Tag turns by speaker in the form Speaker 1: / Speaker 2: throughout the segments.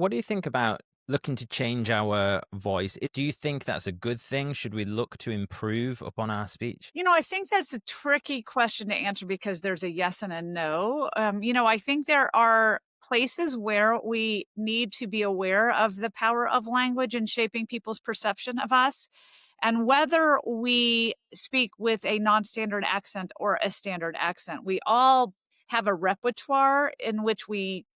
Speaker 1: what do you think about looking to change our voice? Do you think that's a good thing? Should we look to improve upon our speech?
Speaker 2: I think that's a tricky question to answer because there's a yes and a no. I think there are places where we need to be aware of the power of language in shaping people's perception of us. And whether we speak with a non-standard accent or a standard accent, we all have a repertoire in which we,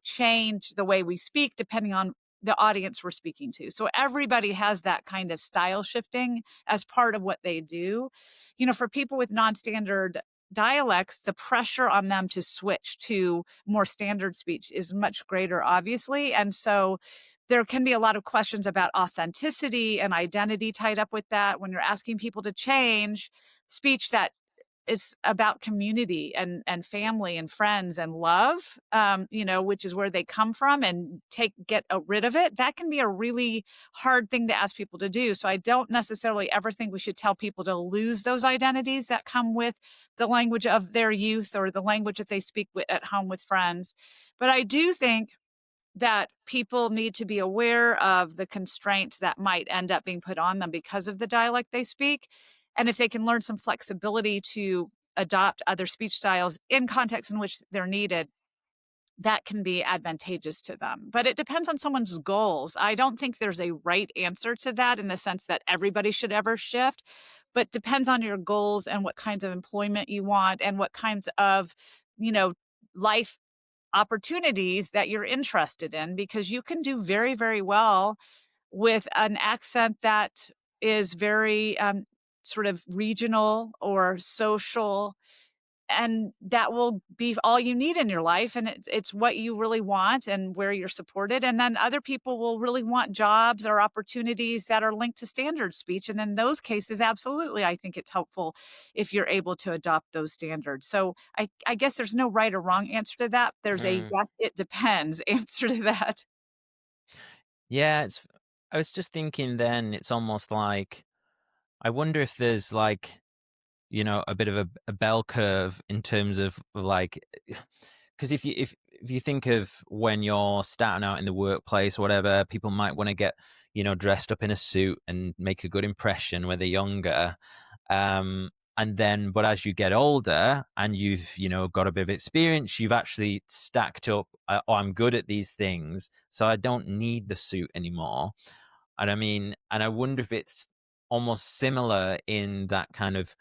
Speaker 2: change the way we speak depending on the audience we're speaking to. So everybody has that kind of style shifting as part of what they do. For people with non-standard dialects, the pressure on them to switch to more standard speech is much greater, obviously. And so there can be a lot of questions about authenticity and identity tied up with that when you're asking people to change speech that is about community and family and friends and love, which is where they come from, and get rid of it. That can be a really hard thing to ask people to do. So I don't necessarily ever think we should tell people to lose those identities that come with the language of their youth or the language that they speak with at home with friends. But I do think that people need to be aware of the constraints that might end up being put on them because of the dialect they speak. And if they can learn some flexibility to adopt other speech styles in contexts in which they're needed, that can be advantageous to them. But it depends on someone's goals. I don't think there's a right answer to that in the sense that everybody should ever shift, but depends on your goals and what kinds of employment you want and what kinds of, life opportunities that you're interested in, because you can do very, very well with an accent that is very sort of regional or social, and that will be all you need in your life, and it's what you really want and where you're supported. And then other people will really want jobs or opportunities that are linked to standard speech, and in those cases, absolutely, I think it's helpful if you're able to adopt those standards. So I guess there's no right or wrong answer to that. There's a
Speaker 1: Mm.
Speaker 2: yes, it depends answer to that.
Speaker 1: Yeah, I was just thinking then it's almost like I wonder if there's like, a bit of a bell curve in terms of like because if you think of when you're starting out in the workplace or whatever, people might want to get, dressed up in a suit and make a good impression when they're younger. And then, but as you get older and you've, got a bit of experience, you've actually stacked up, oh, I'm good at these things. So I don't need the suit anymore. And I mean, and I wonder if it's almost similar in that kind of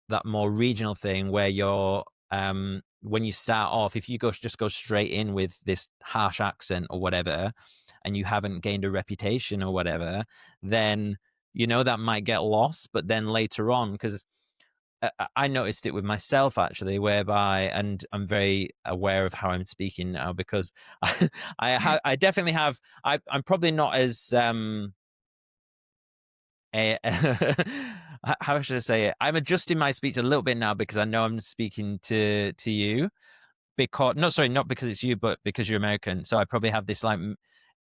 Speaker 1: that more regional thing where you're when you start off, if you go straight in with this harsh accent or whatever, and you haven't gained a reputation or whatever, then that might get lost. But then later on, because I noticed it with myself actually, whereby, and I'm very aware of how I'm speaking now because I definitely have. I'm probably not as Eh, how should I say it? I'm adjusting my speech a little bit now because I know I'm speaking to you. Because no, sorry, not because it's you, but because you're American. So I probably have this like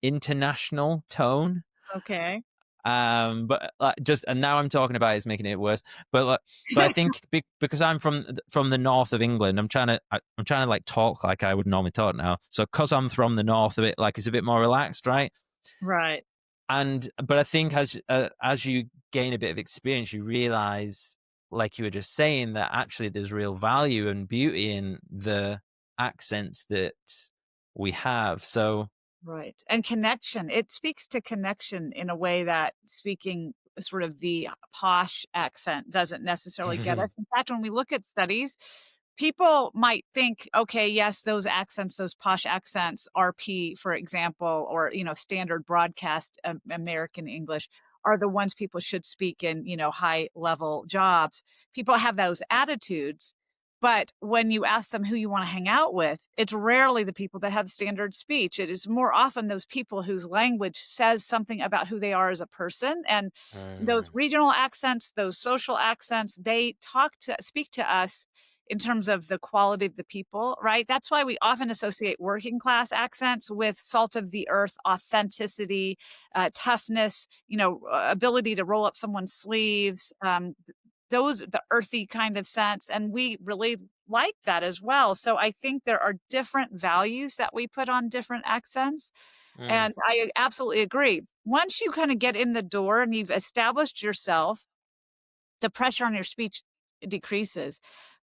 Speaker 1: international tone.
Speaker 2: Okay.
Speaker 1: But like just and now I'm talking about it's making it worse. But like, but I think because I'm from the north of England, I'm trying to like talk like I would normally talk now. So because I'm from the north of it, like it's a bit more relaxed, right?
Speaker 2: Right.
Speaker 1: And but I think as you gain a bit of experience, you realize, like you were just saying, that actually there's real value and beauty in the accents that we have. So,
Speaker 2: Right, and connection. It speaks to connection in a way that speaking sort of the posh accent doesn't necessarily get us. In fact, when we look at studies, people might think, okay, yes, those accents, those posh accents, RP, for example, or, standard broadcast American English are the ones people should speak in, high level jobs. People have those attitudes. But when you ask them who you want to hang out with, it's rarely the people that have standard speech. It is more often those people whose language says something about who they are as a person. And those
Speaker 1: Mm.
Speaker 2: regional accents, those social accents, they speak to us in terms of the quality of the people, right? That's why we often associate working class accents with salt of the earth, authenticity, toughness, ability to roll up someone's sleeves, the earthy kind of sense. And we really like that as well. So I think there are different values that we put on different accents.
Speaker 1: Mm,
Speaker 2: And I absolutely agree. Once you kinda get in the door and you've established yourself, the pressure on your speech decreases.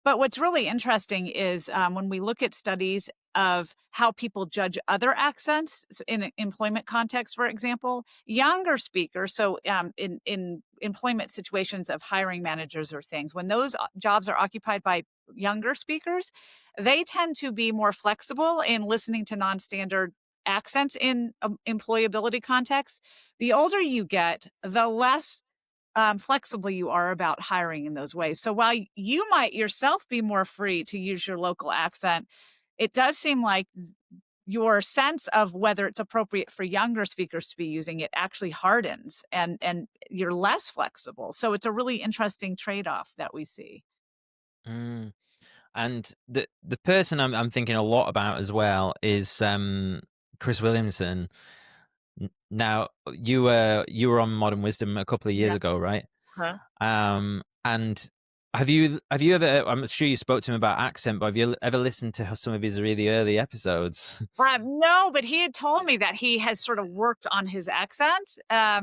Speaker 2: But what's really interesting is, when we look at studies of how people judge other accents in an employment context, for example, younger speakers, so in employment situations of hiring managers or things, when those jobs are occupied by younger speakers, they tend to be more flexible in listening to non-standard accents in employability contexts. The older you get, the less flexible you are about hiring in those ways. So while you might yourself be more free to use your local accent, it does seem like your sense of whether it's appropriate for younger speakers to be using it actually hardens and you're less flexible. So it's a really interesting trade-off that we see.
Speaker 1: mm. And the person I'm thinking a lot about as well is Chris Williamson. Now you were on Modern Wisdom a couple of years
Speaker 2: Yes.
Speaker 1: ago, right?
Speaker 2: Huh?
Speaker 1: And have you ever? I'm sure you spoke to him about accent, but have you ever listened to some of his really early episodes?
Speaker 2: No, but he had told me that he has sort of worked on his accent,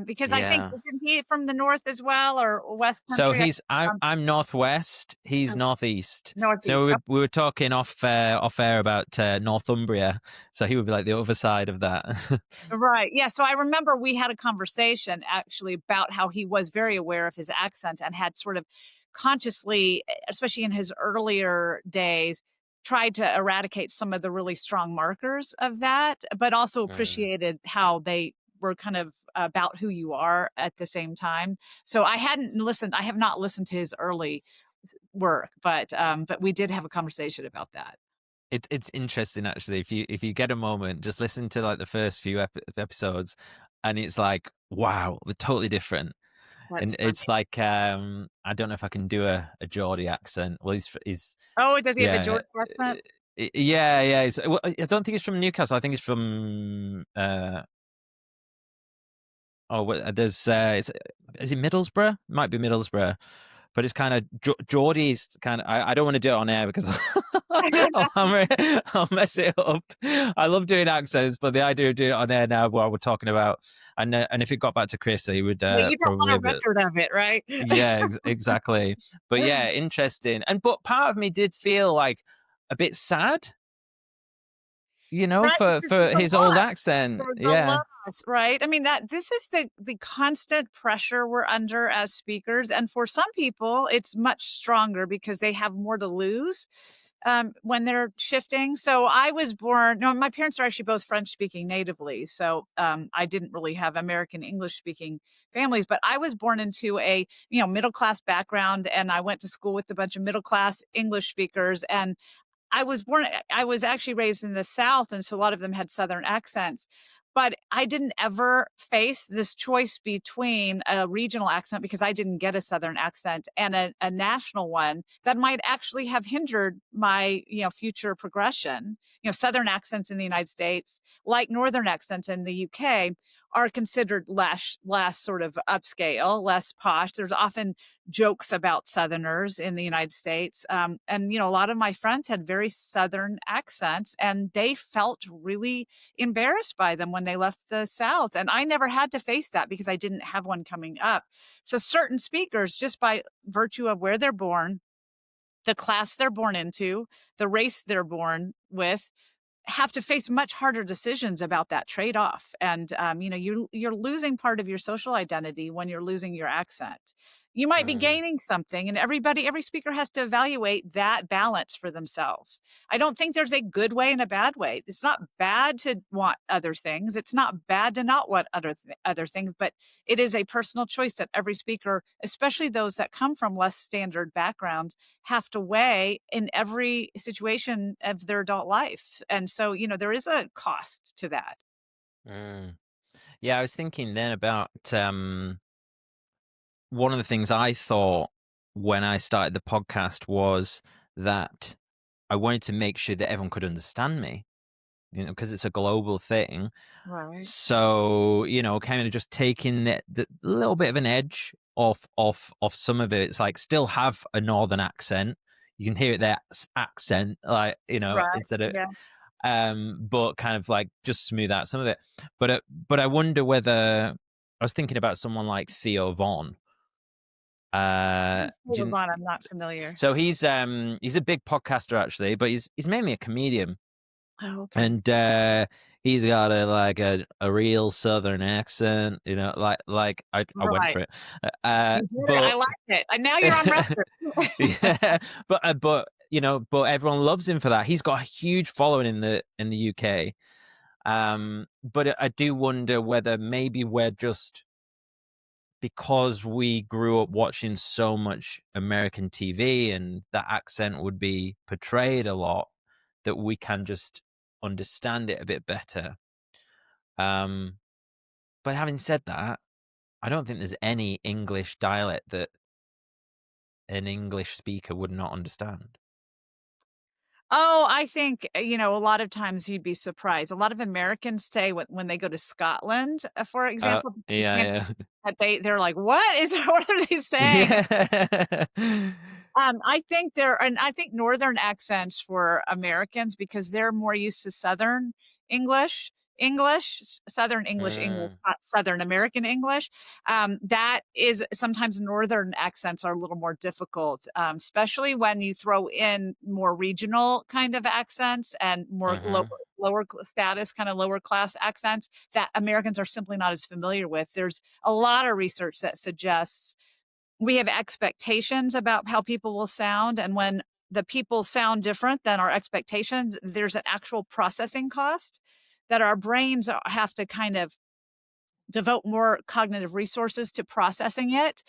Speaker 2: because I think
Speaker 1: Yeah.
Speaker 2: isn't he from the North as well or West
Speaker 1: So
Speaker 2: Country?
Speaker 1: he's
Speaker 2: Um,
Speaker 1: I'm northwest. He's
Speaker 2: um,
Speaker 1: northeast. So
Speaker 2: Northeast.
Speaker 1: we were talking off air about Northumbria. So he would be like the other side of that.
Speaker 2: Right, yeah, so I remember we had a conversation actually about how he was very aware of his accent and had sort of consciously, especially in his earlier days, tried to eradicate some of the really strong markers of that, but also
Speaker 1: Mm.
Speaker 2: appreciated how they were kind of about who you are at the same time. So I have not listened to his early work, but we did have a conversation about that.
Speaker 1: It's interesting actually. If you get a moment, just listen to like the first few episodes, and it's like wow, they're totally different.
Speaker 2: That's
Speaker 1: And
Speaker 2: funny.
Speaker 1: it's like I don't know if I can do a Geordie accent. Well, he's
Speaker 2: Oh, does he have a
Speaker 1: yeah.
Speaker 2: Georgia accent?
Speaker 1: Yeah, yeah. Well, I don't think he's from Newcastle. I think he's from oh, there's is it Middlesbrough? Might be Middlesbrough, but it's kind of Geordie's kind of. I don't want to do it on air because I'll mess it up. I love doing accents, but the idea of doing it on air now, while we're talking about, and if it got back to Chris, he would
Speaker 2: Yeah, you don't want
Speaker 1: probably
Speaker 2: a
Speaker 1: be,
Speaker 2: record of it, right?
Speaker 1: yeah, exactly. But yeah, interesting. And but part of me did feel like a bit sad,
Speaker 2: Right, because
Speaker 1: for
Speaker 2: there's a
Speaker 1: his old
Speaker 2: lot.
Speaker 1: accent.
Speaker 2: There's a
Speaker 1: Yeah.
Speaker 2: loss, right? I mean, that this is the constant pressure we're under as speakers, and for some people, it's much stronger because they have more to lose, when they're shifting. So I was born no, my parents are actually both French speaking natively, so, I didn't really have American English speaking families, but I was born into a, middle class background, and I went to school with a bunch of middle class English speakers, and I was actually raised in the South, and so a lot of them had Southern accents, but I didn't ever face this choice between a regional accent, because I didn't get a Southern accent, and a national one that might actually have hindered my, future progression. Southern accents in the United States, like Northern accents in the UK, are considered less sort of upscale, less posh. There's often jokes about Southerners in the United States. And, a lot of my friends had very Southern accents and they felt really embarrassed by them when they left the South. And I never had to face that because I didn't have one coming up. So certain speakers, just by virtue of where they're born, the class they're born into, the race they're born with, have to face much harder decisions about that trade-off. And, you're losing part of your social identity when you're losing your accent. You might be
Speaker 1: Mm,
Speaker 2: gaining something, and every speaker has to evaluate that balance for themselves. I don't think there's a good way and a bad way. It's not bad to want other things. It's not bad to not want other things, but it is a personal choice that every speaker, especially those that come from less standard backgrounds, have to weigh in every situation of their adult life. And so, there is a cost to that.
Speaker 1: mm. Yeah, I was thinking then about one of the things I thought when I started the podcast was that I wanted to make sure that everyone could understand me, because it's a global thing.
Speaker 2: Right.
Speaker 1: So, kind of just taking the little bit of an edge off some of it. It's like still have a northern accent. You can hear it there, accent, like,
Speaker 2: Right.
Speaker 1: instead of,
Speaker 2: Yeah.
Speaker 1: but kind of like just smooth out some of it. But I wonder whether I was thinking about someone like Theo Von.
Speaker 2: Who's
Speaker 1: Do
Speaker 2: Taylor
Speaker 1: you,
Speaker 2: Vaughn? I'm not familiar.
Speaker 1: so he's a big podcaster actually, but he's mainly a comedian,
Speaker 2: Oh, okay.
Speaker 1: and he's got a real Southern accent, you know, like I went
Speaker 2: Right.
Speaker 1: for it,
Speaker 2: You did it. I
Speaker 1: but
Speaker 2: like it. And now you're on record.
Speaker 1: yeah, but you know, but everyone loves him for that. He's got a huge following in the UK. But I do wonder whether maybe we're just because we grew up watching so much American TV and that accent would be portrayed a lot that we can just understand it a bit better. Um, but having said that, I don't think there's any English dialect that an English speaker would not understand.
Speaker 2: Oh, I think, a lot of times you'd be surprised. A lot of Americans say when they go to Scotland, for example, because you can't
Speaker 1: Yeah,
Speaker 2: that they're like, "What is what are they saying?"
Speaker 1: yeah.
Speaker 2: I think northern accents for Americans because they're more used to Southern Southern English,
Speaker 1: Mm,
Speaker 2: not Southern American English. That is sometimes northern accents are a little more difficult, especially when you throw in more regional kind of accents and more
Speaker 1: mhm,
Speaker 2: status, kind of lower class accents that Americans are simply not as familiar with. There's a lot of research that suggests we have expectations about how people will sound, and when the people sound different than our expectations, there's an actual processing cost that our brains have to kind of devote more cognitive resources to processing it.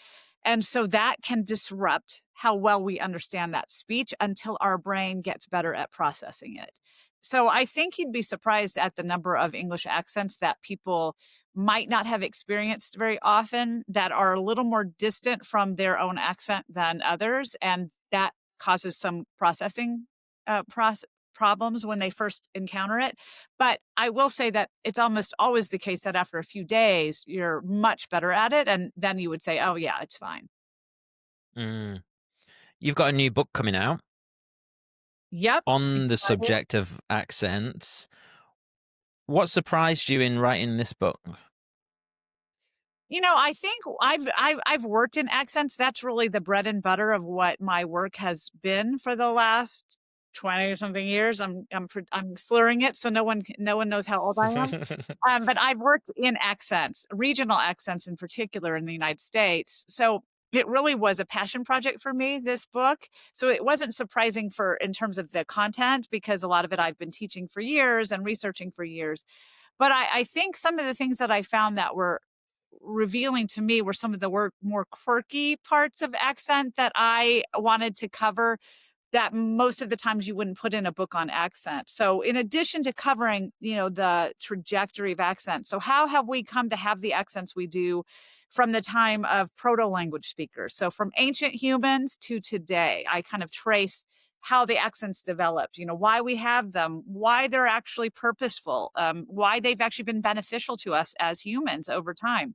Speaker 2: And so that can disrupt how well we understand that speech until our brain gets better at processing it. So I think you'd be surprised at the number of English accents that people might not have experienced very often that are a little more distant from their own accent than others. And that causes some processing problems when they first encounter it. But I will say that it's almost always the case that after a few days, you're much better at it, and then you would say, "Oh, yeah, it's fine."
Speaker 1: mm. You've got a new book coming out
Speaker 2: Yep,
Speaker 1: on the
Speaker 2: excited.
Speaker 1: subject of accents. What surprised you in writing this book?
Speaker 2: I think I've worked in accents. That's really the bread and butter of what my work has been for the last 20 or something years. I'm slurring it so no one knows how old I am. But I've worked in accents, regional accents in particular in the United States. So it really was a passion project for me, this book. So it wasn't surprising for in terms of the content because a lot of it I've been teaching for years and researching for years. But I think some of the things that I found that were revealing to me were some of the more quirky parts of accent that I wanted to cover that most of the times you wouldn't put in a book on accent. So in addition to covering, the trajectory of accent, so how have we come to have the accents we do from the time of proto-language speakers? So from ancient humans to today, I kind of trace how the accents developed, why we have them, why they're actually purposeful, why they've actually been beneficial to us as humans over time.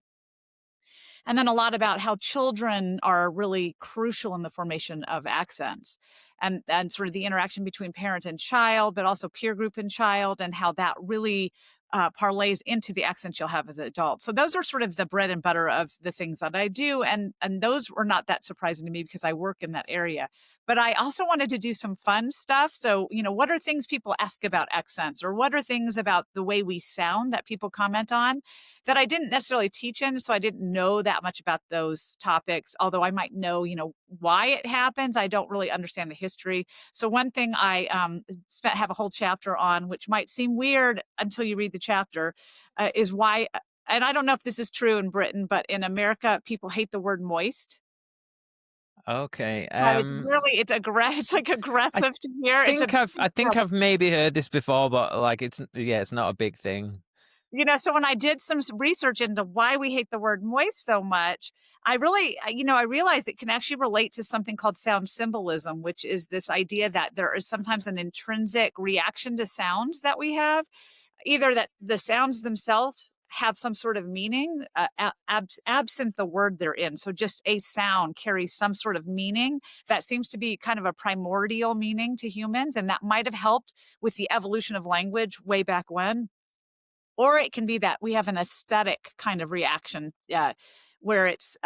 Speaker 2: And then a lot about how children are really crucial in the formation of accents and sort of the interaction between parent and child, but also peer group and child, and how that really parlays into the accents you'll have as an adult. So those are sort of the bread and butter of the things that I do, and those were not that surprising to me because I work in that area. But I also wanted to do some fun stuff. So, what are things people ask about accents, or what are things about the way we sound that people comment on? That I didn't necessarily teach in, so I didn't know that much about those topics, although I might know, why it happens. I don't really understand the history. So one thing I have a whole chapter on, which might seem weird until you read the chapter, is why. And I don't know if this is true in Britain, but in America, people hate the word moist.
Speaker 1: Okay,
Speaker 2: It's like
Speaker 1: I
Speaker 2: aggressive to hear. It's a
Speaker 1: I think I've maybe heard this before, but, like, it's not a big thing.
Speaker 2: So when I did some research into why we hate the word moist so much, I really, I realized it can actually relate to something called sound symbolism, which is this idea that there is sometimes an intrinsic reaction to sounds that we have, either that the sounds themselves have some sort of meaning, absent the word they're in. So just a sound carries some sort of meaning that seems to be kind of a primordial meaning to humans, and that might have helped with the evolution of language way back when. Or it can be that we have an aesthetic kind of reaction, where it's,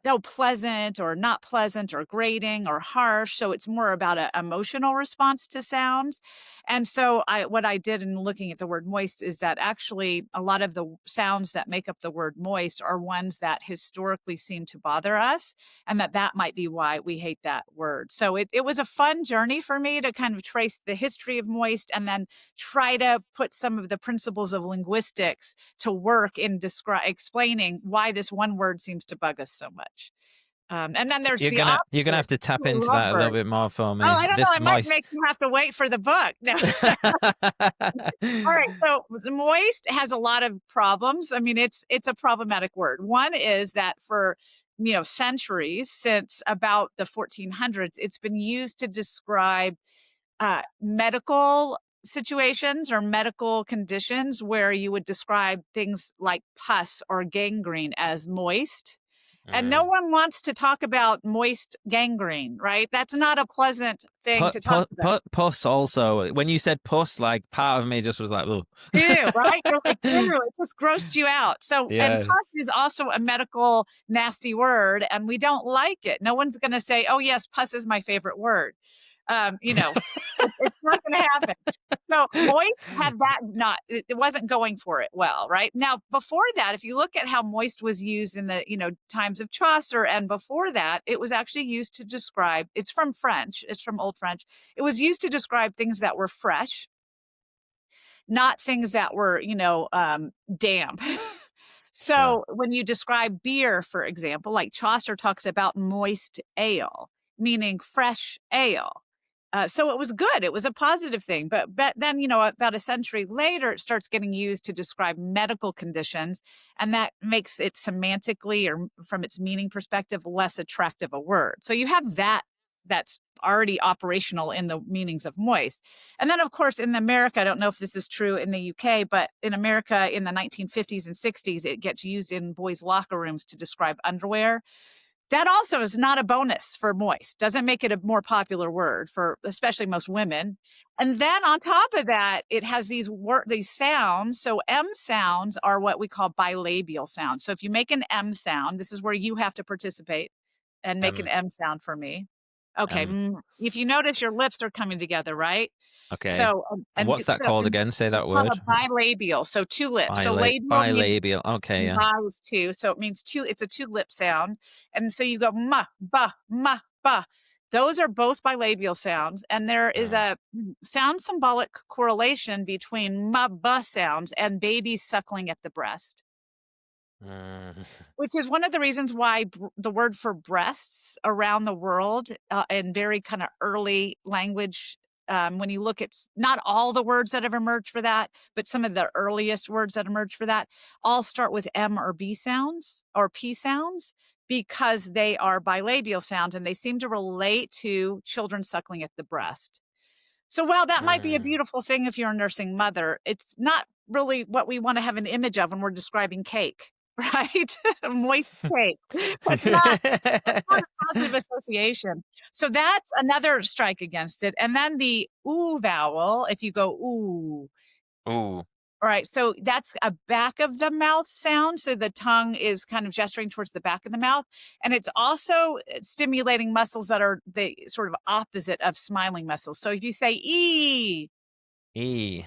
Speaker 2: though pleasant or not pleasant or grating or harsh. So it's more about an emotional response to sounds. And so what I did in looking at the word moist is that actually a lot of the sounds that make up the word moist are ones that historically seem to bother us, and that might be why we hate that word. So it was a fun journey for me to kind of trace the history of moist and then try to put some of the principles of linguistics to work in explaining why this one word seems to bug us so much. And then
Speaker 1: So
Speaker 2: there's
Speaker 1: you're
Speaker 2: the
Speaker 1: gonna
Speaker 2: opposite,
Speaker 1: have to tap into that a little
Speaker 2: lovebird.
Speaker 1: bit more for
Speaker 2: Oh,
Speaker 1: me.
Speaker 2: I don't know.
Speaker 1: This
Speaker 2: I might
Speaker 1: moist.
Speaker 2: make you have to wait for the book. No. All right. So moist has a lot of problems. I mean, it's a problematic word. One is that for centuries, since about the 1400s, it's been used to describe medical situations or medical conditions where you would describe things like pus or gangrene as moist. And no
Speaker 1: Mm.
Speaker 2: one wants to talk about moist gangrene, right? That's not a pleasant thing to talk about.
Speaker 1: Puss also. When you said puss, like part of me just was like, oh,
Speaker 2: Ew, right? You're like, ew, it just grossed you out. So, and
Speaker 1: yeah.
Speaker 2: pus is also a medical nasty word, and we don't like it. No one's going to say, oh, yes, pus is my favorite word. Um, you know, it's not going to happen. So moist had that not, it wasn't going for it well, right? Now, before that, if you look at how moist was used in the, times of Chaucer and before that, it was actually used to describe, it's from French, it's from Old French. It was used to describe things that were fresh, not things that were, damp.
Speaker 1: Sure.
Speaker 2: So when you describe beer, for example, like Chaucer talks about moist ale, meaning fresh ale. So it was good. It was a positive thing. But then, about a century later, it starts getting used to describe medical conditions. And that makes it semantically or from its meaning perspective less attractive a word. So you have that's already operational in the meanings of moist. And then, of course, in America, I don't know if this is true in the UK, but in America in the 1950s and 60s, it gets used in boys' locker rooms to describe underwear. That also is not a bonus for moist, doesn't make it a more popular word for especially most women. And then on top of that, it has these sounds. So M sounds are what we call bilabial sounds. So if you make an M sound, this is where you have to participate and make an
Speaker 1: Um,
Speaker 2: M sound for me. Okay,
Speaker 1: um,
Speaker 2: if you notice your lips are coming together, right?
Speaker 1: okay.
Speaker 2: So,
Speaker 1: And what's that called again? Say
Speaker 2: it's
Speaker 1: that
Speaker 2: called
Speaker 1: word.
Speaker 2: a bilabial, so 2 lips. So labial means
Speaker 1: Bilabial. Okay,
Speaker 2: and
Speaker 1: yeah.
Speaker 2: ba is 2, so it means 2, it's a 2-lip sound, and so you go ma, ba, ma, ba. Those are both bilabial sounds, and there is
Speaker 1: Mm,
Speaker 2: a sound symbolic correlation between ma, ba sounds and babies suckling at the breast.
Speaker 1: mm.
Speaker 2: Which is one of the reasons why the word for breasts around the world, in very kinda early language, when you look at not all the words that have emerged for that, but some of the earliest words that emerged for that all start with M or B sounds or P sounds because they are bilabial sounds, and they seem to relate to children suckling at the breast. So while that might be a
Speaker 1: Mm.
Speaker 2: beautiful thing if you're a nursing mother, it's not really what we wanna have an image of when we're describing cake, right? Moist cake. That's not a positive association. So that's another strike against it, and then the "oo" vowel, if you go "ooh."
Speaker 1: Ooh.
Speaker 2: Alright, so that's a back of the mouth sound, so the tongue is kind of gesturing towards the back of the mouth, and it's also, stimulating muscles that are the sort of opposite of smiling muscles. So if you say "ee,"
Speaker 1: E.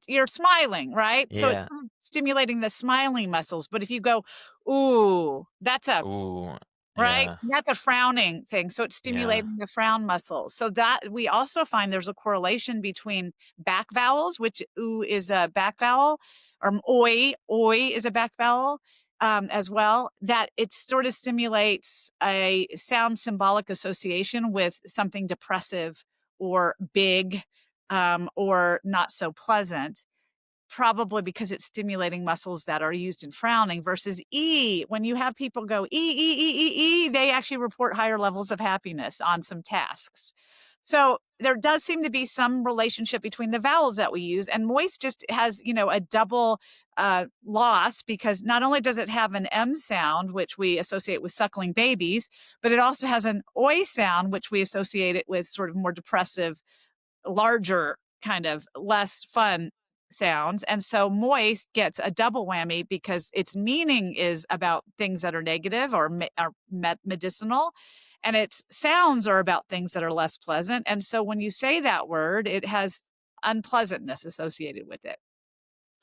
Speaker 2: you're smiling, right? So it's
Speaker 1: Yeah.
Speaker 2: kind of stimulating the smiling muscles, but if you go, "Ooh," that's a
Speaker 1: Ooh.
Speaker 2: right?
Speaker 1: Yeah.
Speaker 2: That's a frowning thing, so it's
Speaker 1: Yeah.
Speaker 2: stimulating the frown muscles. So that we also find there's a correlation between back vowels, which "oo" is a back vowel, or oi is a back vowel, as well, that it sort of stimulates a sound symbolic association with something depressive or big, or not so pleasant. Probably because it's stimulating muscles that are used in frowning versus E. When you have people go E, E, E, E, E, they actually report higher levels of happiness on some tasks. So there does seem to be some relationship between the vowels that we use, and moist just has, a double loss, because not only does it have an M sound, which we associate with suckling babies, but it also has an oi sound, which we associate it with sort of more depressive, larger, kind of less fun sounds. And so moist gets a double whammy because its meaning is about things that are negative or medicinal, and its sounds are about things that are less pleasant. And so when you say that word, it has unpleasantness associated with it.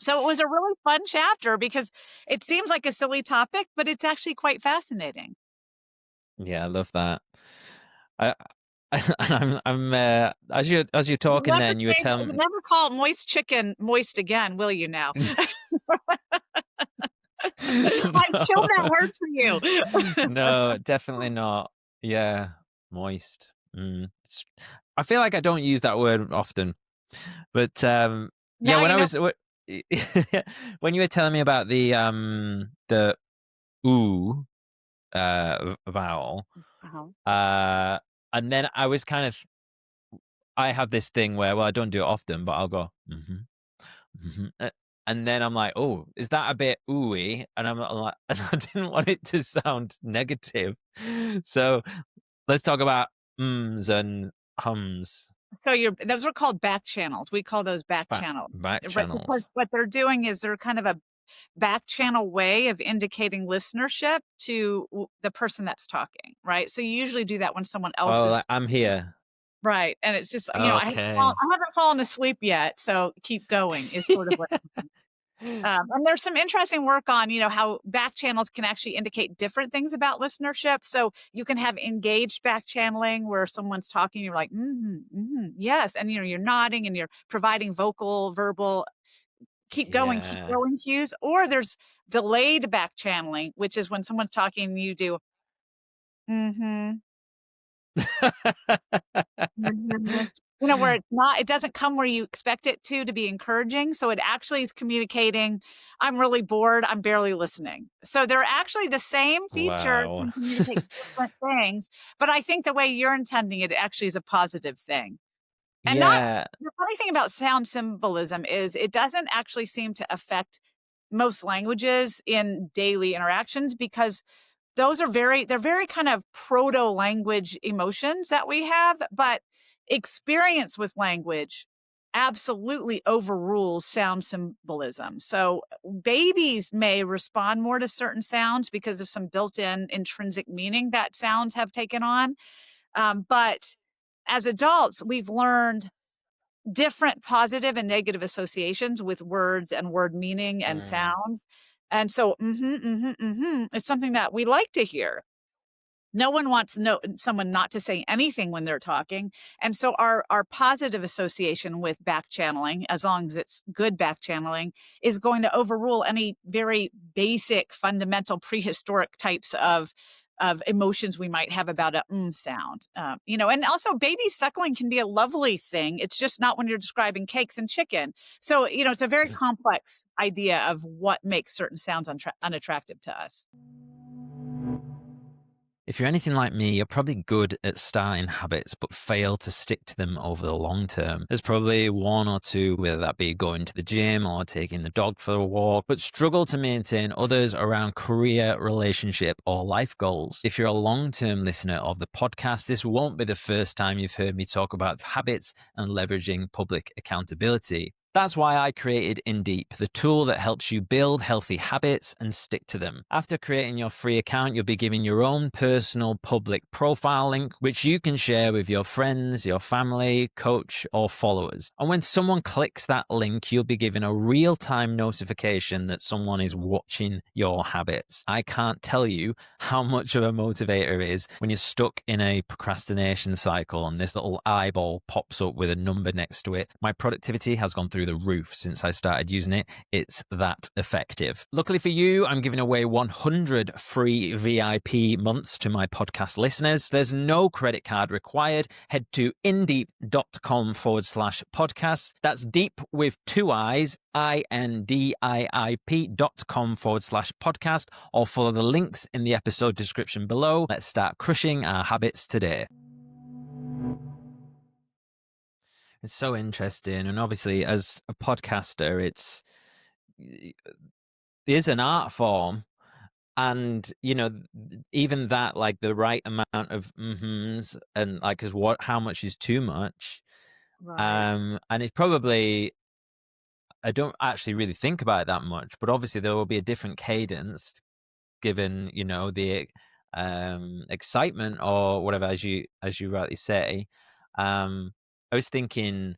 Speaker 2: So it was a really fun chapter because it seems like a silly topic, but it's actually quite fascinating.
Speaker 1: Yeah, I love that. I and as you're talking
Speaker 2: Never
Speaker 1: then, you were
Speaker 2: you
Speaker 1: telling
Speaker 2: never call moist chicken moist again, will you now? I've killed that
Speaker 1: No.
Speaker 2: word for you.
Speaker 1: No, definitely not. Yeah, moist. I feel like I don't use that word often, but, yeah,
Speaker 2: Now
Speaker 1: when
Speaker 2: you
Speaker 1: I
Speaker 2: know.
Speaker 1: was when you were telling me about the "oo" vowel,
Speaker 2: Uh-huh.
Speaker 1: uh, and then I was kind of I have this thing where, well, I don't do it often, but I'll go, "Mhm, mhm," and then I'm like, "Oh, is that a bit ooey?" And I'm like and I didn't want it to sound negative. So, let's talk about ums and hums.
Speaker 2: So those are called back channels. We call those back channels,
Speaker 1: Back
Speaker 2: right? Because
Speaker 1: channels.
Speaker 2: what they're doing is they're kind of a back channel way of indicating listenership to the person that's talking, right? So you usually do that when someone else
Speaker 1: Oh,
Speaker 2: is
Speaker 1: like, "I'm here."
Speaker 2: right, and it's just,
Speaker 1: Okay.
Speaker 2: I haven't fallen asleep yet, so keep going is sort of what. And there's some interesting work on, how back channels can actually indicate different things about listenership. So you can have engaged back channeling where someone's talking, you're like, yes, and you're nodding and you're providing vocal, verbal, keep
Speaker 1: Yeah.
Speaker 2: going cues. Or there's delayed back channeling, which is when someone's talking, you do, mm-hmm. Mhm. Where it doesn't come where you expect it to be encouraging, so it actually is communicating, "I'm really bored, I'm barely listening." So they're actually the same feature
Speaker 1: Wow.
Speaker 2: can communicate different things, but I think the way you're intending it actually is a positive thing. And not
Speaker 1: Yeah.
Speaker 2: the funny thing about sound symbolism is it doesn't actually seem to affect most languages in daily interactions because they're very kind of proto-language emotions that we have, but experience with language absolutely overrules sound symbolism. So babies may respond more to certain sounds because of some built-in intrinsic meaning that sounds have taken on. But as adults, we've learned different positive and negative associations with words and word meaning and
Speaker 1: Mm.
Speaker 2: sounds. And so, is something that we like to hear. No one wants someone not to say anything when they're talking, and so our positive association with back channeling, as long as it's good back channeling, is going to overrule any very basic, fundamental, prehistoric types of emotions we might have about a sound. And also baby suckling can be a lovely thing. It's just not when you're describing cakes and chicken. So, it's a very complex idea of what makes certain sounds unattractive to us.
Speaker 1: If you're anything like me, you're probably good at starting habits, but fail to stick to them over the long term. There's probably one or two, whether that be going to the gym or taking the dog for a walk, but struggle to maintain others around career, relationship, or life goals. If you're a long term listener of the podcast, this won't be the first time you've heard me talk about habits and leveraging public accountability. That's why I created InDeep, the tool that helps you build healthy habits and stick to them. After creating your free account, you'll be given your own personal public profile link, which you can share with your friends, your family, coach, or followers. And when someone clicks that link, you'll be given a real-time notification that someone is watching your habits. I can't tell you how much of a motivator it is when you're stuck in a procrastination cycle and this little eyeball pops up with a number next to it. My productivity has gone through the roof since I started using it. It's that effective. Luckily for you, I'm giving away 100 free VIP months to my podcast listeners. There's no credit card required. Head to indeep.com/podcast. That's deep with two eyes, INDIIP.com/podcast, or follow the links in the episode description below. Let's start crushing our habits today. It's so interesting, and obviously, as a podcaster, it is an art form, and even that, like the right amount of mhms, and like, is what how much is too much.
Speaker 2: Right.
Speaker 1: And it's probably, I don't actually really think about it that much, but obviously there will be a different cadence given, the excitement or whatever, as you rightly say. I was thinking,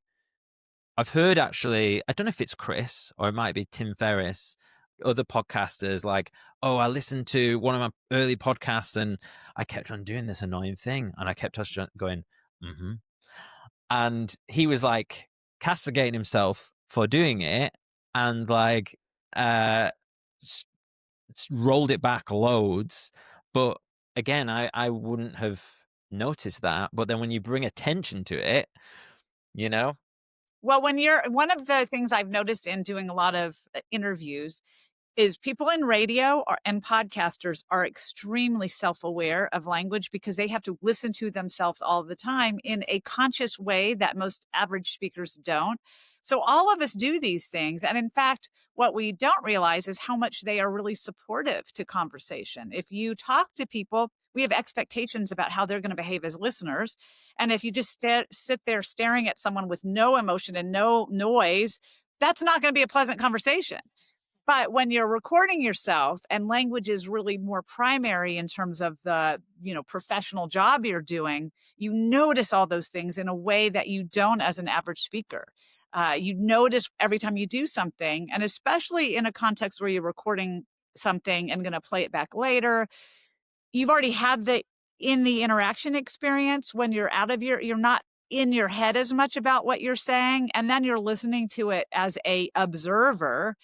Speaker 1: I've heard, actually, I don't know if it's Chris or it might be Tim Ferriss, other podcasters, like, oh, I listened to one of my early podcasts and I kept on doing this annoying thing and I kept on going, mm-hmm. And he was like castigating himself for doing it, and like, uh s- rolled it back loads. But again, I wouldn't have noticed that. But then when you bring attention to it, you know,
Speaker 2: Well, when you're one of the things I've noticed in doing a lot of interviews is people in radio and podcasters are extremely self-aware of language because they have to listen to themselves all the time in a conscious way that most average speakers don't. So all of us do these things. And in fact, what we don't realize is how much they are really supportive to conversation. If you talk to people, we have expectations about how they're going to behave as listeners. And if you just sit there staring at someone with no emotion and no noise, that's not going to be a pleasant conversation. But when you're recording yourself and language is really more primary in terms of the, professional job you're doing, you notice all those things in a way that you don't as an average speaker. You notice every time you do something, and especially in a context where you're recording something and going to play it back later, you've already had the interaction experience when you're not in your head as much about what you're saying, and then you're listening to it as a observer,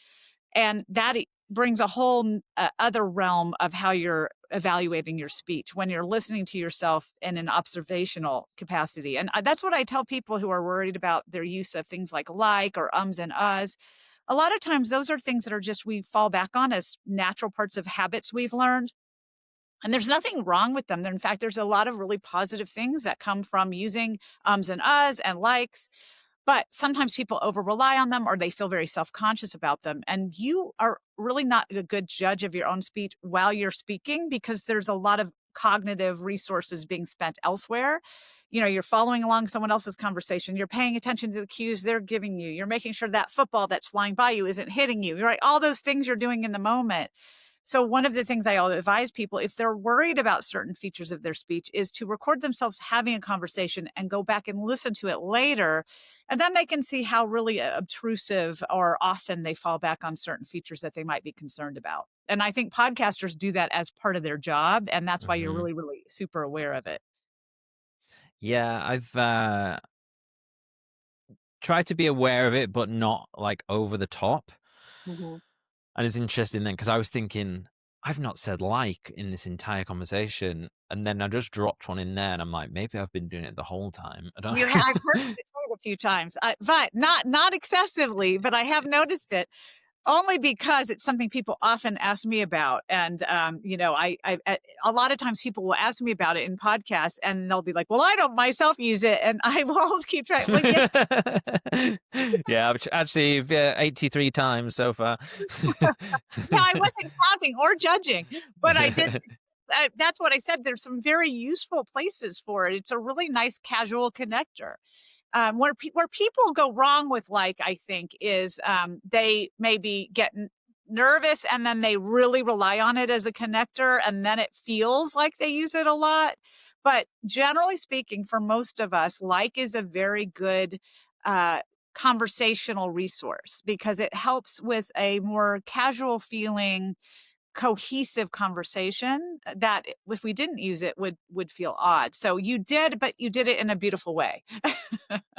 Speaker 2: and that brings a whole other realm of how you're evaluating your speech when you're listening to yourself in an observational capacity. And that's what I tell people who are worried about their use of things like or ums and uhs. A lot of times, those are things that are just we fall back on as natural parts of habits we've learned. And there's nothing wrong with them. In fact, there's a lot of really positive things that come from using ums and uhs and likes, but sometimes people over rely on them or they feel very self-conscious about them. And you are really not a good judge of your own speech while you're speaking because there's a lot of cognitive resources being spent elsewhere. You're following along someone else's conversation. You're paying attention to the cues they're giving you. You're making sure that football that's flying by you isn't hitting you. Right? All those things you're doing in the moment. So one of the things I always advise people, if they're worried about certain features of their speech, is to record themselves having a conversation and go back and listen to it later. And then they can see how really obtrusive or often they fall back on certain features that they might be concerned about. And I think podcasters do that as part of their job. And that's why you're
Speaker 1: hmm
Speaker 2: really, really super aware of it.
Speaker 1: yeah, I've tried to be aware of it, but not like over the top.
Speaker 2: Mhm.
Speaker 1: And it's interesting then, because I was thinking, I've not said like in this entire conversation. And then I just dropped one in there and I'm like, maybe I've been doing it the whole time. I
Speaker 2: I've heard
Speaker 1: don't.
Speaker 2: you say it a few times, but not excessively, but I have noticed it. Only because it's something people often ask me about, and, a lot of times people will ask me about it in podcasts, and they'll be like, "Well, I don't myself use it," and I will always keep trying. Well, yeah,
Speaker 1: Yeah, actually, yeah, 83 times so far.
Speaker 2: yeah, I wasn't counting or judging, but I did that's what I said, there's some very useful places for it. It's a really nice casual connector. Where people go wrong with I think is they maybe get nervous and then they really rely on it as a connector and then it feels like they use it a lot. But generally speaking, for most of us, is a very good uh, conversational resource because it helps with a more casual feeling cohesive conversation that if we didn't use it would feel odd. So you did, but you did it in a beautiful way.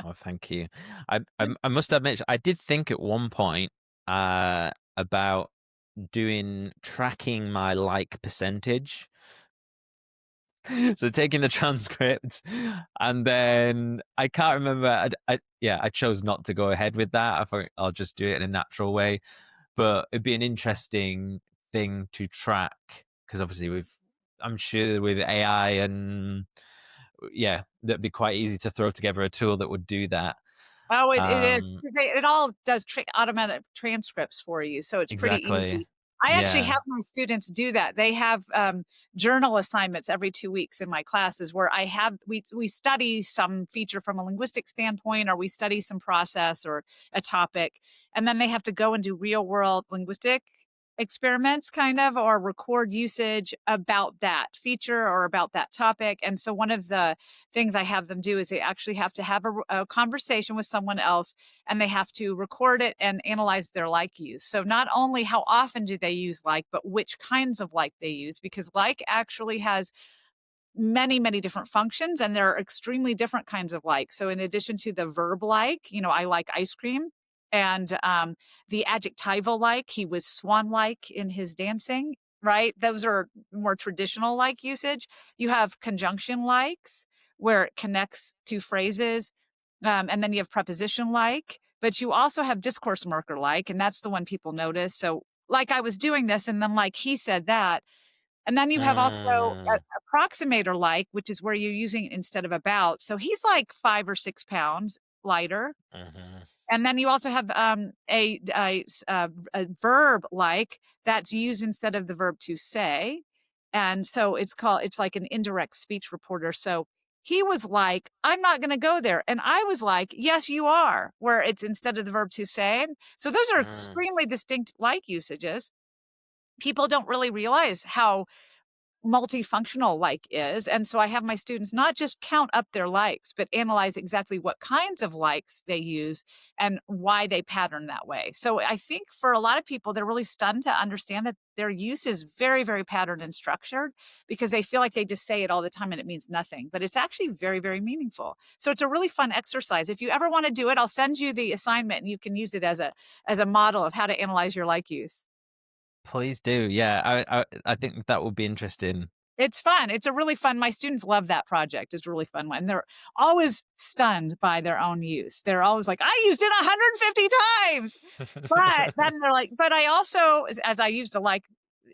Speaker 1: Oh, thank you. I must admit, I did think at one point about doing tracking my like percentage. So taking the transcript, and then I can't remember. I chose not to go ahead with that. I thought I'll just do it in a natural way. But it'd be an interesting thing to track, because obviously I'm sure with AI and yeah, that'd be quite easy to throw together a tool that would do that.
Speaker 2: Oh, it is,
Speaker 1: Um,
Speaker 2: 'cause it all does automatic transcripts for you, so it's pretty
Speaker 1: exactly.
Speaker 2: easy. I actually
Speaker 1: Yeah.
Speaker 2: have my students do that. They have, journal assignments every 2 weeks in my classes where we study some feature from a linguistic standpoint, or we study some process or a topic, and then they have to go and do real world linguistic experiments kind of, or record usage about that feature or about that topic, and so one of the things I have them do is they actually have to have a conversation with someone else, and they have to record it and analyze their like use. So not only how often do they use like, but which kinds of like they use, because like actually has many, many different functions, and there are extremely different kinds of like. So in addition to the verb like, I like ice cream, and the adjectival like, he was swan like in his dancing, right? Those are more traditional like usage. You have conjunction likes where it connects two phrases, and then you have preposition like, but you also have discourse marker like, and that's the one people notice. So like I was doing this, and then like he said that, and then you have also
Speaker 1: Mm,
Speaker 2: approximator like, which is where you're using it instead of about. So he's like 5 or 6 pounds lighter.
Speaker 1: mhm,
Speaker 2: And then you also have, a verb like that's used instead of the verb to say, and so it's like an indirect speech reporter. So he was like, "I'm not gonna go there," and I was like, "Yes, you are," where it's instead of the verb to say. So those are
Speaker 1: mm.
Speaker 2: extremely distinct like usages. People don't really realize how multifunctional like is. And so I have my students not just count up their likes, but analyze exactly what kinds of likes they use and why they pattern that way. So I think for a lot of people, they're really stunned to understand that their use is very, very patterned and structured, because they feel like they just say it all the time and it means nothing. But it's actually very, very meaningful. So it's a really fun exercise. If you ever want to do it, I'll send you the assignment and you can use it as a model of how to analyze your like use.
Speaker 1: Please do. Yeah, I think that would be interesting.
Speaker 2: It's fun. It's a really fun, my students love that project. It's a really fun one. They're always stunned by their own use. They're always like, "I used it 150 times." But then they're like, "But I also," as I used to like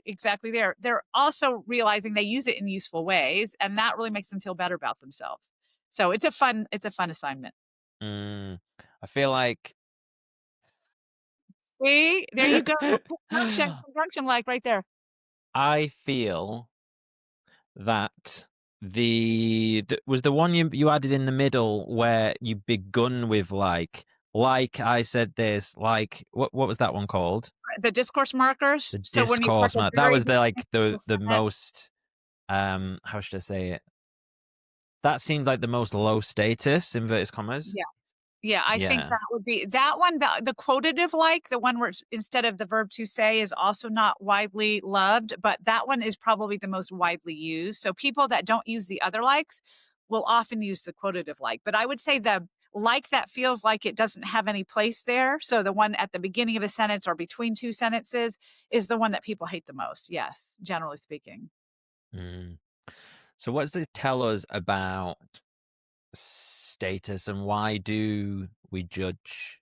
Speaker 2: exactly there, they're also realizing they use it in useful ways, and that really makes them feel better about themselves. So it's a fun assignment.
Speaker 1: Mm, I feel like
Speaker 2: See? There you go. Conjunction like right there.
Speaker 1: I feel that was the one you added in the middle where you begun with like I said this, like what was that one called?
Speaker 2: The discourse markers.
Speaker 1: The
Speaker 2: So when you start
Speaker 1: discourse
Speaker 2: the
Speaker 1: mark. That
Speaker 2: very
Speaker 1: was the
Speaker 2: beginning
Speaker 1: like
Speaker 2: of the
Speaker 1: the
Speaker 2: sentence.
Speaker 1: most how should I say it? That seemed like the most low status, inverted commas.
Speaker 2: Yeah. Yeah, I think
Speaker 1: Yeah.
Speaker 2: that would be that one, the quotative like, the one where it's instead of the verb to say is also not widely loved, but that one is probably the most widely used. So people that don't use the other likes will often use the quotative like. But I would say the like that feels like it doesn't have any place there. So the one at the beginning of a sentence or between two sentences is the one that people hate the most. Yes, generally speaking.
Speaker 1: Mm. So what does it tell us about status and why do we judge?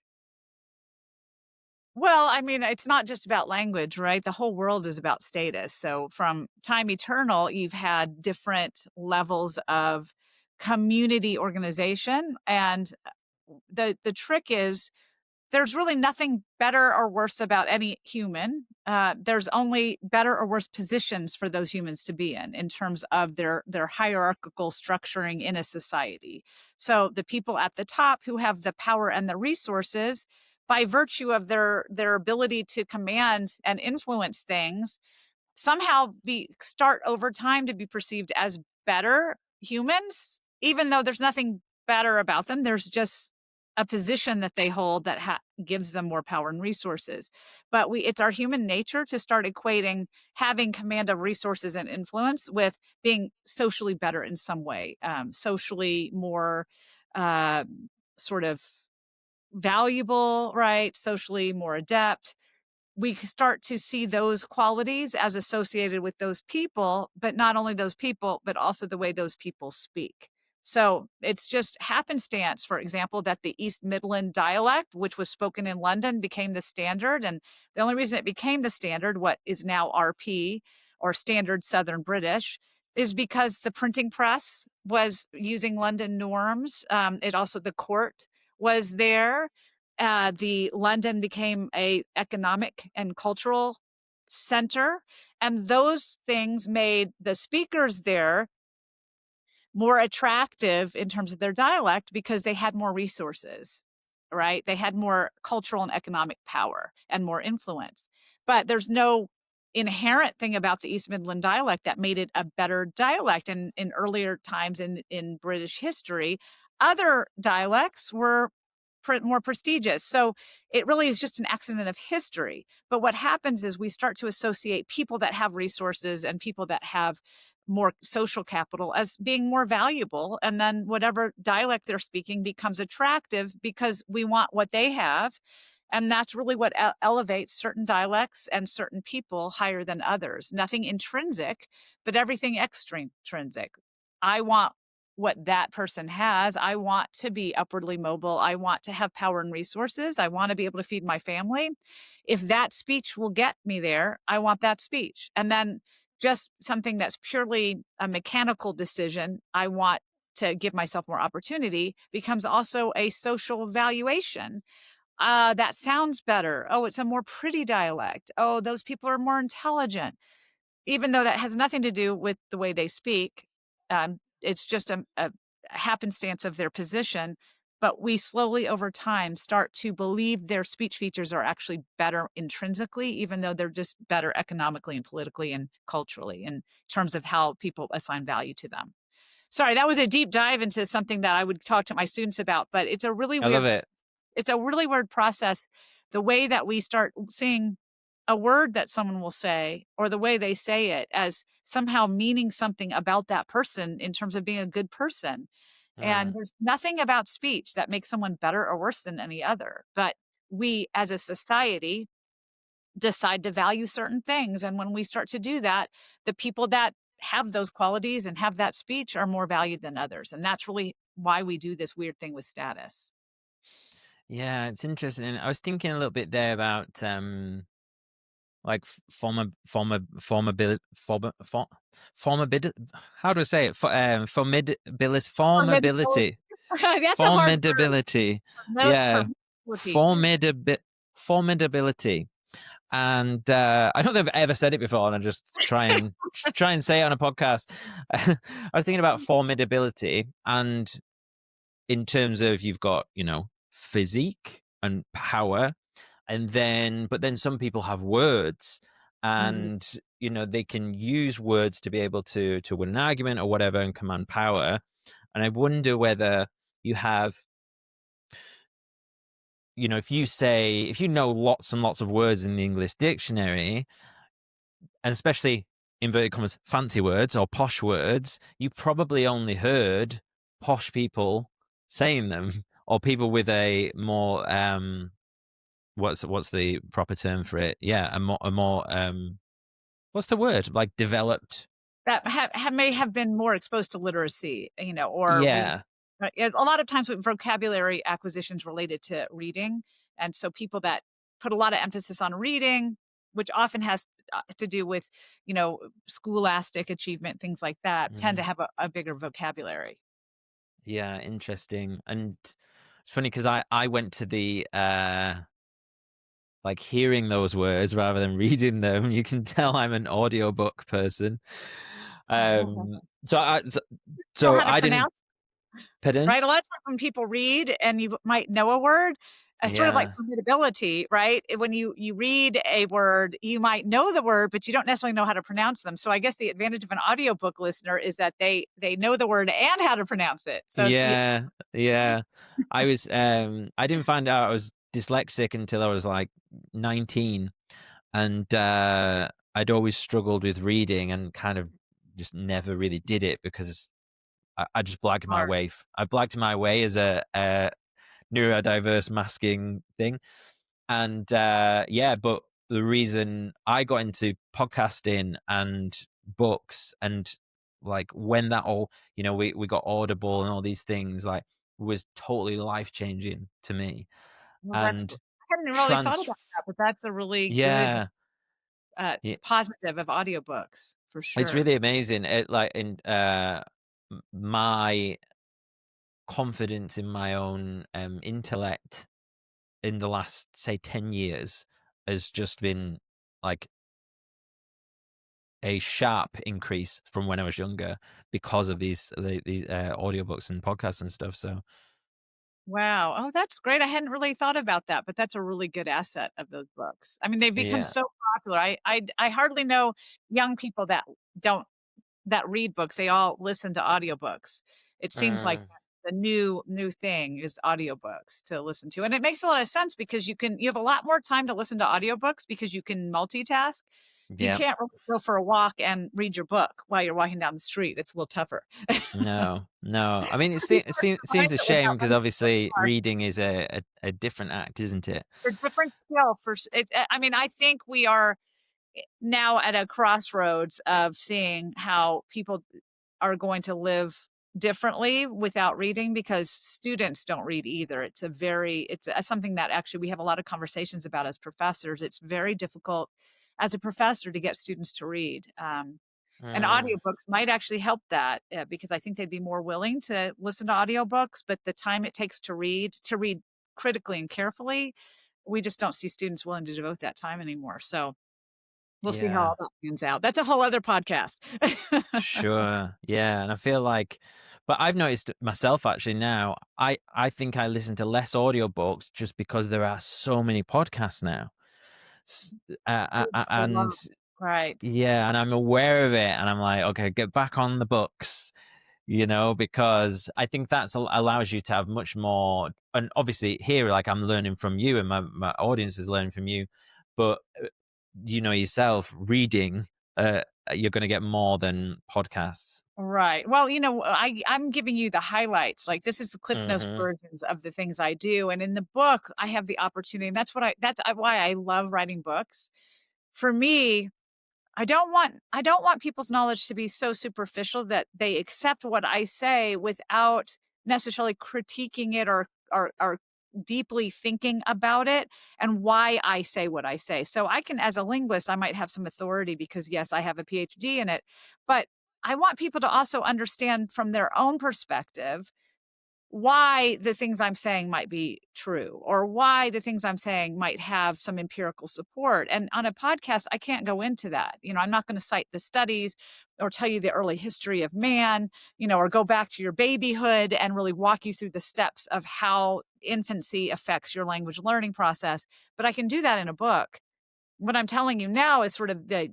Speaker 2: Well, I mean, it's not just about language, right? The whole world is about status. So from time eternal, you've had different levels of community organization. And the trick is there's really nothing better or worse about any human. There's only better or worse positions for those humans to be in terms of their hierarchical structuring in a society. So the people at the top who have the power and the resources, by virtue of their ability to command and influence things, somehow be start over time to be perceived as better humans, even though there's nothing better about them. There's just a position that they hold that gives them more power and resources. But it's our human nature to start equating having command of resources and influence with being socially better in some way, socially more uh, sort of valuable, right? Socially more adept. We start to see those qualities as associated with those people, but not only those people, but also the way those people speak. So it's just happenstance, for example, that the East Midland dialect, which was spoken in London, became the standard. And the only reason it became the standard, what is now RP or Standard Southern British, is because the printing press was using London norms. It also, the court was there. The London became a economic and cultural center, and those things made the speakers there more attractive in terms of their dialect because they had more resources, right? They had more cultural and economic power and more influence. But there's no inherent thing about the East Midland dialect that made it a better dialect. And in earlier times in British history, other dialects were more prestigious. So it really is just an accident of history. But what happens is we start to associate people that have resources and people that have more social capital as being more valuable. And then whatever dialect they're speaking becomes attractive because we want what they have. And that's really what elevates certain dialects and certain people higher than others. Nothing intrinsic, but everything extrinsic. I want what that person has. I want to be upwardly mobile. I want to have power and resources. I want to be able to feed my family. If that speech will get me there, I want that speech. And then just something that's purely a mechanical decision, I want to give myself more opportunity, becomes also a social valuation. That sounds better. Oh, it's a more pretty dialect. Oh, those people are more intelligent. Even though that has nothing to do with the way they speak, it's just a happenstance of their position, but we slowly over time start to believe their speech features are actually better intrinsically, even though they're just better economically and politically and culturally in terms of how people assign value to them. Sorry, that was a deep dive into something that I would talk to my students about, but
Speaker 1: I love it.
Speaker 2: it's a really weird process, the way that we start seeing a word that someone will say or the way they say it as somehow meaning something about that person in terms of being a good person. And
Speaker 1: Mm.
Speaker 2: there's nothing about speech that makes someone better or worse than any other. But we as a society decide to value certain things. And when we start to do that, the people that have those qualities and have that speech are more valued than others. And that's really why we do this weird thing with status.
Speaker 1: Yeah, it's interesting. I was thinking a little bit there about like formability. How do I say it?
Speaker 2: Formidable.
Speaker 1: Formability.
Speaker 2: That's a hard word.
Speaker 1: Formidability. Yeah,
Speaker 2: Formidability.
Speaker 1: formidabi formidability. And I don't think I've ever said it before, and I just try and say it on a podcast. I was thinking about formidability, and in terms of you've got physique and power, and then some people have words,
Speaker 2: Mhm.
Speaker 1: and they can use words to be able to win an argument or whatever and command power. And I wonder whether you have, if you know lots and lots of words in the English dictionary, and especially inverted commas fancy words or posh words, you probably only heard posh people saying them, or people with a more what's the proper term for it? Yeah, a more what's the word? Like developed.
Speaker 2: That may have been more exposed to literacy, or we
Speaker 1: Yeah.
Speaker 2: a lot of times with vocabulary acquisitions related to reading, and so people that put a lot of emphasis on reading, which often has to do with, scholastic achievement, things like that, tend to
Speaker 1: Mm,
Speaker 2: have a bigger vocabulary.
Speaker 1: yeah, interesting. And it's funny because I went to the like hearing those words rather than reading them. You can tell I'm an audiobook person. Um, so I so,
Speaker 2: Know
Speaker 1: so
Speaker 2: how to
Speaker 1: I didn't.
Speaker 2: pronounce.
Speaker 1: Pardon?
Speaker 2: Right, a lot of times when people read and you might know a word, sort of like
Speaker 1: Yeah.
Speaker 2: formidability, right? When you read a word, you might know the word, but you don't necessarily know how to pronounce them. So I guess the advantage of an audiobook listener is that they know the word and how to pronounce it. So yeah.
Speaker 1: Yeah, yeah. I didn't find out I was dyslexic until I was like 19, and I'd always struggled with reading and kind of just never really did it because I just blagged my
Speaker 2: Hard.
Speaker 1: way. I blagged my way as a neurodiverse masking thing. And yeah, but the reason I got into podcasting and books, and like when that all, we got Audible and all these things, like was totally life changing to me.
Speaker 2: Well, I
Speaker 1: And
Speaker 2: hadn't really thought
Speaker 1: trans
Speaker 2: about that, but that's a really good,
Speaker 1: yeah, yeah,
Speaker 2: positive of audiobooks for
Speaker 1: it's
Speaker 2: sure.
Speaker 1: really amazing. It like in my confidence in my own intellect in the last, say, 10 years has just been like a sharp increase from when I was younger because of these audiobooks and podcasts and stuff. So
Speaker 2: Wow. Oh, that's great. I hadn't really thought about that, but that's a really good asset of those books. I mean, they've become
Speaker 1: yeah.
Speaker 2: so popular. I hardly know young people that don't that read books. They all listen to audiobooks. It seems like
Speaker 1: Mm,
Speaker 2: the new thing is audiobooks to listen to. And it makes a lot of sense because you have a lot more time to listen to audiobooks because you can multitask. You
Speaker 1: yeah.
Speaker 2: can't really go for a walk and read your book while you're walking down the street. It's a little tougher.
Speaker 1: No, no. I mean,
Speaker 2: You
Speaker 1: it
Speaker 2: combine
Speaker 1: seems a
Speaker 2: it with
Speaker 1: shame
Speaker 2: that
Speaker 1: because
Speaker 2: one
Speaker 1: obviously
Speaker 2: part.
Speaker 1: reading is a different act, isn't it?
Speaker 2: A different skill for I mean, I think we are now at a crossroads of seeing how people are going to live differently without reading because students don't read either. It's something that actually we have a lot of conversations about as professors. It's very difficult as a professor to get students to read. And
Speaker 1: Mm,
Speaker 2: audiobooks might actually help that because I think they'd be more willing to listen to audiobooks, but the time it takes to read critically and carefully, we just don't see students willing to devote that time anymore. So we'll see how
Speaker 1: yeah.
Speaker 2: all that pans out. That's a whole other podcast.
Speaker 1: Sure. Yeah, and I feel like but I've noticed myself actually now, I think I listen to less audiobooks just because there are so many podcasts now. S
Speaker 2: There's a
Speaker 1: and
Speaker 2: lot. Right.
Speaker 1: yeah, and I'm aware of it, and I'm like, "Okay, get back on the books," because I think that's allows you to have much more and obviously here, like, I'm learning from you and my audience is learning from you, but, yourself, reading, uh, you're gonna get more than podcasts.
Speaker 2: Right. Well, I'm giving you the highlights. Like this is the Cliff Notes
Speaker 1: Mhm.
Speaker 2: versions of the things I do. And in the book, I have the opportunity, and why I love writing books. For me, I don't want people's knowledge to be so superficial that they accept what I say without necessarily critiquing it or deeply thinking about it and why I say what I say. So I can as a linguist, I might have some authority because yes, I have a PhD in it, but I want people to also understand from their own perspective why the things I'm saying might be true or why the things I'm saying might have some empirical support. And on a podcast, I can't go into that. I'm not going to cite the studies or tell you the early history of man, or go back to your babyhood and really walk you through the steps of how infancy affects your language learning process. But I can do that in a book. What I'm telling you now is sort of the,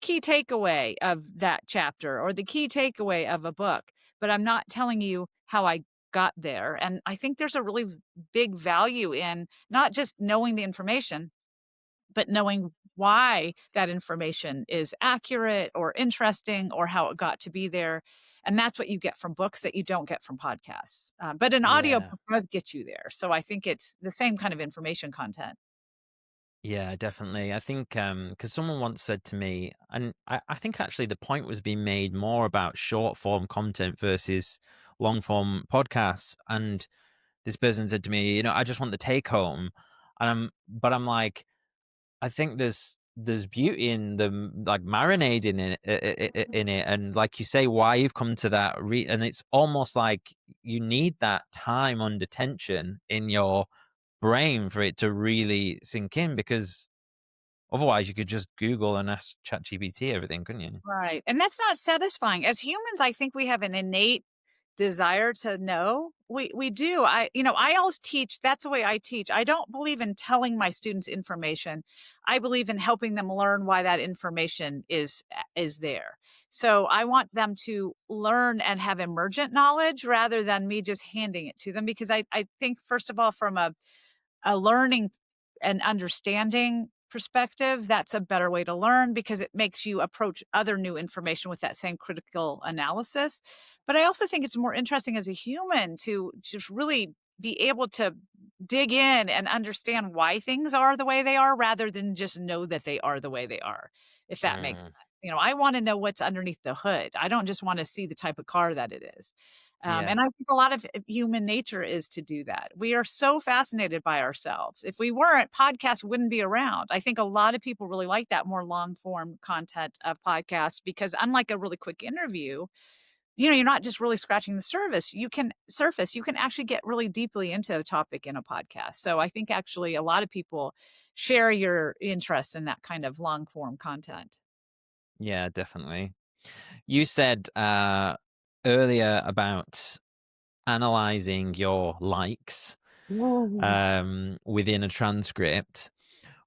Speaker 2: key takeaway of that chapter or the key takeaway of a book, but I'm not telling you how I got there. And I think there's a really big value in not just knowing the information, but knowing why that information is accurate or interesting or how it got to be there. And that's what you get from books that you don't get from podcasts. But an audio
Speaker 1: Yeah.
Speaker 2: book does get you there. So I think it's the same kind of information content.
Speaker 1: Yeah, definitely. I think, because someone once said to me and I think actually the point was being made more about short form content versus long form podcasts, and this person said to me, "I just want the take home." I'm like, I think there's beauty in them, like, marinating in it, and like you say, why you've come to that and it's almost like you need that time under tension in your brain for it to really sink in because otherwise you could just Google and ask ChatGPT everything, couldn't you?
Speaker 2: Right, and that's not satisfying. As humans, I think we have an innate desire to know. We do. I always teach, that's the way I teach. I don't believe in telling my students information. I believe in helping them learn why that information is there. So I want them to learn and have emergent knowledge rather than me just handing it to them because I think first of all from a learning and understanding perspective, that's a better way to learn because it makes you approach other new information with that same critical analysis. But I also think it's more interesting as a human to just really be able to dig in and understand why things are the way they are rather than just know that they are the way they are, if that makes sense.
Speaker 1: Mm,
Speaker 2: I want to know what's underneath the hood. I don't just want to see the type of car that it is.
Speaker 1: yeah.
Speaker 2: And I think a lot of human nature is to do that. We are so fascinated by ourselves. If we weren't, podcasts wouldn't be around. I think a lot of people really like that more long form content of podcasts because, unlike a really quick interview, you're not just really scratching the surface. You can actually get really deeply into a topic in a podcast. So I think actually a lot of people share your interest in that kind of long form content.
Speaker 1: Yeah, definitely. You said earlier about analyzing your likes
Speaker 2: Ooh.
Speaker 1: within a transcript.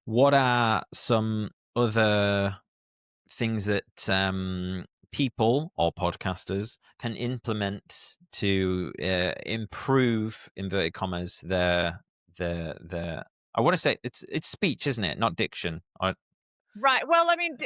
Speaker 1: What are some other things that people or podcasters can implement to improve inverted commas their I want to say it's speech, isn't it? Not diction.
Speaker 2: Right. Well, I mean,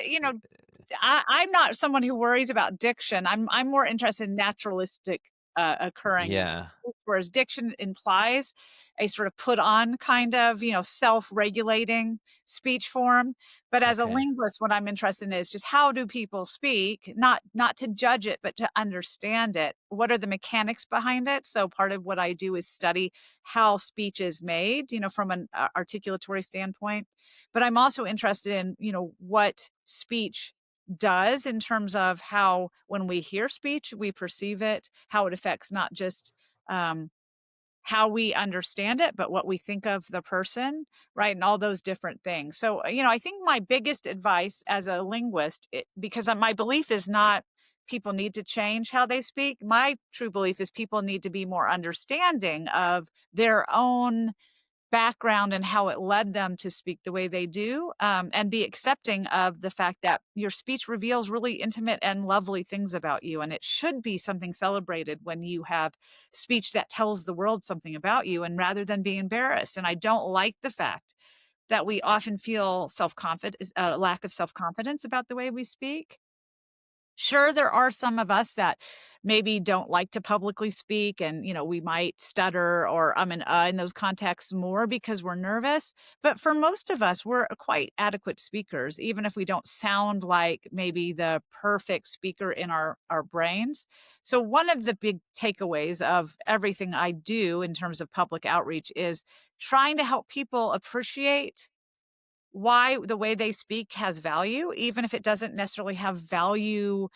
Speaker 2: I'm not someone who worries about diction. I'm more interested in naturalistic occurring of
Speaker 1: Yeah.
Speaker 2: speech, whereas diction implies a sort of put on kind of self-regulating speech form. But as a
Speaker 1: Okay.
Speaker 2: linguist, what I'm interested in is just how do people speak, not to judge it, but to understand it. What are the mechanics behind it? So part of what I do is study how speech is made, from an articulatory standpoint, but I'm also interested in, what speech does in terms of how when we hear speech, we perceive it, how it affects not just um, how we understand it, but what we think of the person, right? And all those different things. So, I think my biggest advice as a linguist, because my belief is not people need to change how they speak. My true belief is people need to be more understanding of their own background and how it led them to speak the way they do, and be accepting of the fact that your speech reveals really intimate and lovely things about you. And it should be something celebrated when you have speech that tells the world something about you, and rather than be embarrassed. And I don't like the fact that we often feel self-confidence, lack of self-confidence about the way we speak. Sure, there are some of us that maybe don't like to publicly speak and, we might stutter or in those contexts more because we're nervous. But for most of us, we're quite adequate speakers, even if we don't sound like maybe the perfect speaker in our brains. So one of the big takeaways of everything I do in terms of public outreach is trying to help people appreciate why the way they speak has value, even if it doesn't necessarily have value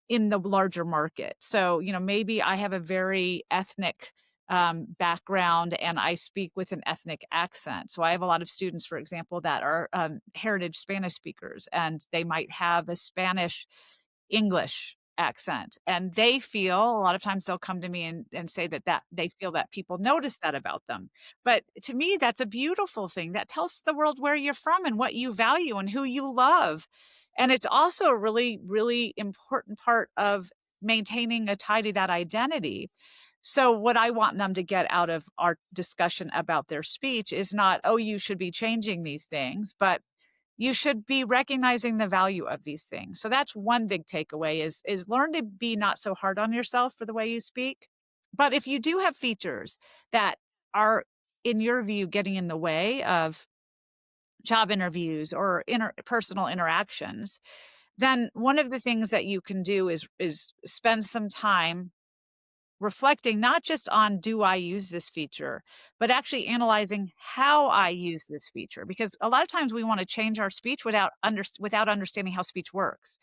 Speaker 2: in the larger market. So, maybe I have a very ethnic background and I speak with an ethnic accent. So I have a lot of students, for example, that are heritage Spanish speakers, and they might have a Spanish English accent. And they feel a lot of times they'll come to me and say that they feel that people notice that about them. But to me, that's a beautiful thing. That tells the world where you're from and what you value and who you love. And it's also a really, really important part of maintaining a tidy that identity. So what I want them to get out of our discussion about their speech is not, oh, you should be changing these things, but you should be recognizing the value of these things. So that's one big takeaway is learn to be not so hard on yourself for the way you speak. But if you do have features that are, in your view, getting in the way of job interviews or personal interactions, then one of the things that you can do is spend some time reflecting not just on do I use this feature, but actually analyzing how I use this feature. Because a lot of times we want to change our speech without understanding how speech works.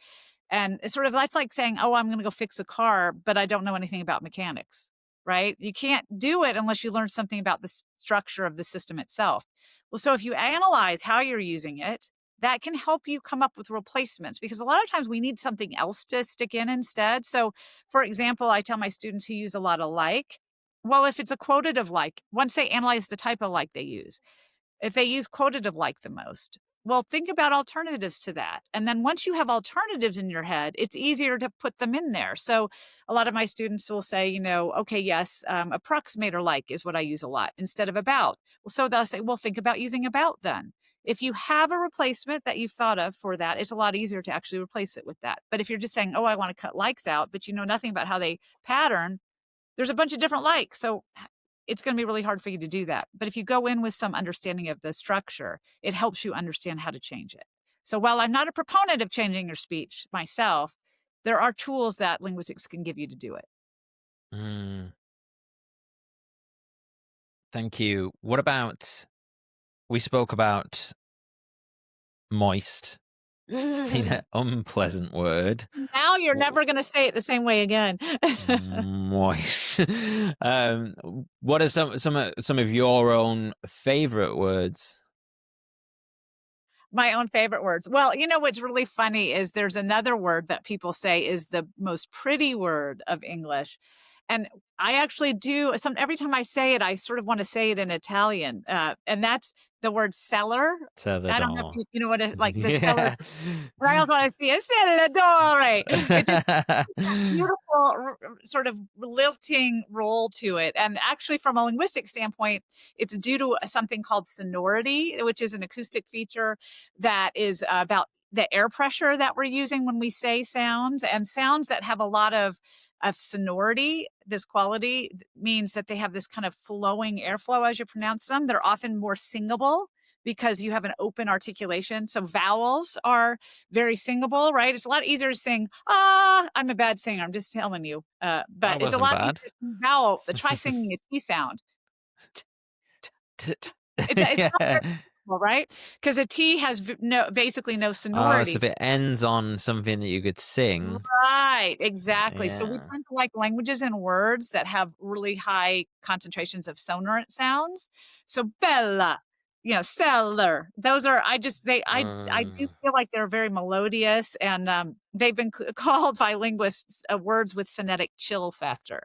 Speaker 2: And it's sort of that's like saying, "Oh, I'm gonna go fix a car, but I don't know anything about mechanics," right? You can't do it unless you learn something about the structure of the system itself. Well, so if you analyze how you're using it, that can help you come up with replacements, because a lot of times we need something else to stick in instead. So, for example, I tell my students who use a lot of like, well, if it's a quotative like, once they analyze the type of like they use, if they use quotative like the most, well, think about alternatives to that. And then once you have alternatives in your head, it's easier to put them in there. So a lot of my students will say, okay, yes, approximator like is what I use a lot instead of about. Well, so they'll say, well, think about using about then. If you have a replacement that you've thought of for that, it's a lot easier to actually replace it with that. But if you're just saying, oh, I want to cut likes out, but you know nothing about how they pattern, there's a bunch of different likes. So it's going to be really hard for you to do that. But if you go in with some understanding of the structure, it helps you understand how to change it. So while I'm not a proponent of changing your speech myself, there are tools that linguistics can give you to do it.
Speaker 1: Mm, thank you. What about we spoke about moist. In an unpleasant word.
Speaker 2: Now you're
Speaker 1: w-
Speaker 2: never gonna say it the same way again.
Speaker 1: Moist. What are some of your own favorite words?
Speaker 2: My own favorite words. Well, you know what's really funny is there's another word that people say is the most pretty word of English. And I actually do some every time I say it, I sort of want to say it in Italian. And that's the word cellar. I don't know if
Speaker 1: Celador.
Speaker 2: you know what it like the cellar.
Speaker 1: Yeah.
Speaker 2: And I also want to see a celladore. It just beautiful sort of lilting roll to it. And actually, from a linguistic standpoint, it's due to something called sonority, which is an acoustic feature that is about the air pressure that we're using when we say sounds, and sounds that have a lot of sonority. This quality means that they have this kind of flowing airflow as you pronounce them. They're often more singable because you have an open articulation. So vowels are very singable, right? It's a lot easier to sing, ah, I'm a bad singer, I'm just telling you. But
Speaker 1: That
Speaker 2: it's a
Speaker 1: wasn't
Speaker 2: lot
Speaker 1: bad.
Speaker 2: easier to sing vowel. Try singing a T sound.
Speaker 1: T-
Speaker 2: It's not
Speaker 1: yeah.
Speaker 2: very singable, right? Because a T has basically no
Speaker 1: Oh, so
Speaker 2: sonority.
Speaker 1: if it ends on something that you could sing,
Speaker 2: Right, exactly. So we
Speaker 1: yeah.
Speaker 2: tend to like languages and words that have really high concentrations of sonorant sounds. So Bella, Cellar. Those are I do
Speaker 1: Mm,
Speaker 2: feel like they're very melodious and they've been called by linguists words with phonetic chill factor.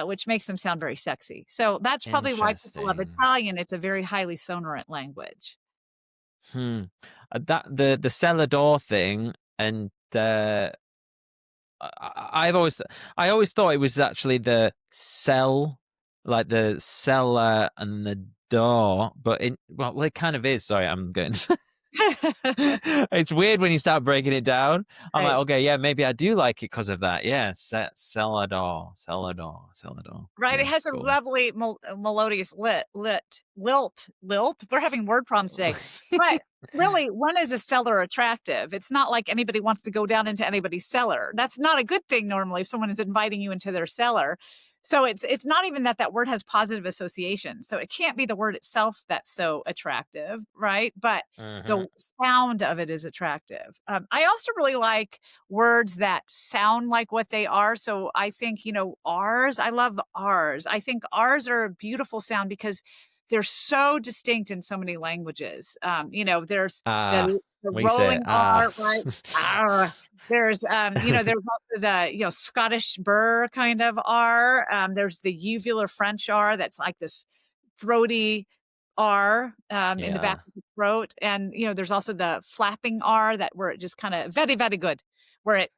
Speaker 2: Which makes them sound very sexy. So that's probably why people love
Speaker 1: interesting.
Speaker 2: Italian. It's a very highly sonorant language.
Speaker 1: Hmm. That the cellar door thing, and I've always I always thought it was actually the cell, like the cellar and the door, but well, it kind of is. Sorry, I'm getting. It's weird when you start breaking it down. I'm like,
Speaker 2: Right.
Speaker 1: okay, yeah, maybe I do like it because of that. Yeah, cellar door, cellar door, cellar door.
Speaker 2: Right, it
Speaker 1: Yeah,
Speaker 2: has a
Speaker 1: cool.
Speaker 2: lovely melodious lilt. We're having word problems today. But really, when is a cellar attractive? It's not like anybody wants to go down into anybody's cellar. That's not a good thing normally if someone is inviting you into their cellar. So it's not even that that word has positive associations. So it can't be the word itself that's so attractive, right? But
Speaker 1: Hmm.
Speaker 2: the sound of it is attractive. I also really like words that sound like what they are. So I think, R's, I love R's. I think R's are a beautiful sound because they're so distinct in so many languages. There's
Speaker 1: Ah,
Speaker 2: the
Speaker 1: we say
Speaker 2: rolling
Speaker 1: ah.
Speaker 2: R, right? R. There's also the, Scottish burr kind of R. There's the uvular French R that's like this throaty R, in the back
Speaker 1: Yeah.
Speaker 2: of the throat, and, there's also the flapping R that where it just kinda very, very good, where it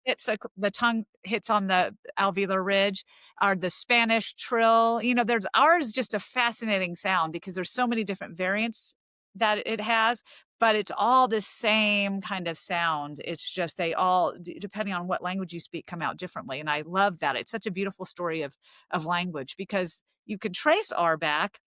Speaker 2: hits the tongue hits on the alveolar ridge, or the Spanish trill, there's R is just a fascinating sound because there's so many different variants that it has, but it's all the same kind of sound. It's just they all, depending on what language you speak, come out differently, and I love that. It's such a beautiful story of language because you could trace R back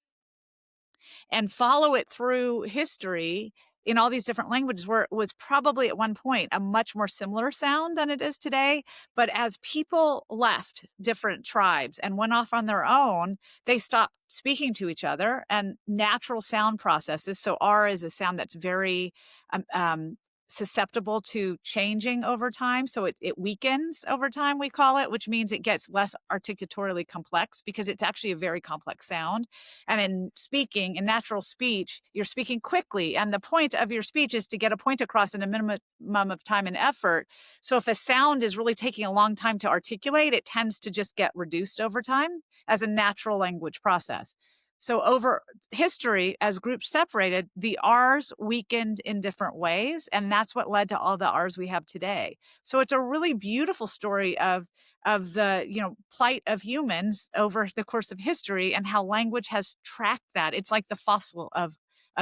Speaker 2: and follow it through history in all these different languages where it was probably at one point a much more similar sound than it is today. But as people left different tribes and went off on their own, they stopped speaking to each other and natural sound processes. So R is a sound that's very um, um, susceptible to changing over time. So it weakens over time, we call it, which means it gets less articulatorily complex because it's actually a very complex sound. And in natural speech, you're speaking quickly. And the point of your speech is to get a point across in a minimum of time and effort. So if a sound is really taking a long time to articulate, it tends to just get reduced over time as a natural language process. So over history, as groups separated, the R's weakened in different ways. And that's what led to all the R's we have today. So it's a really beautiful story of the plight of humans over the course of history and how language has tracked that. It's like the fossil of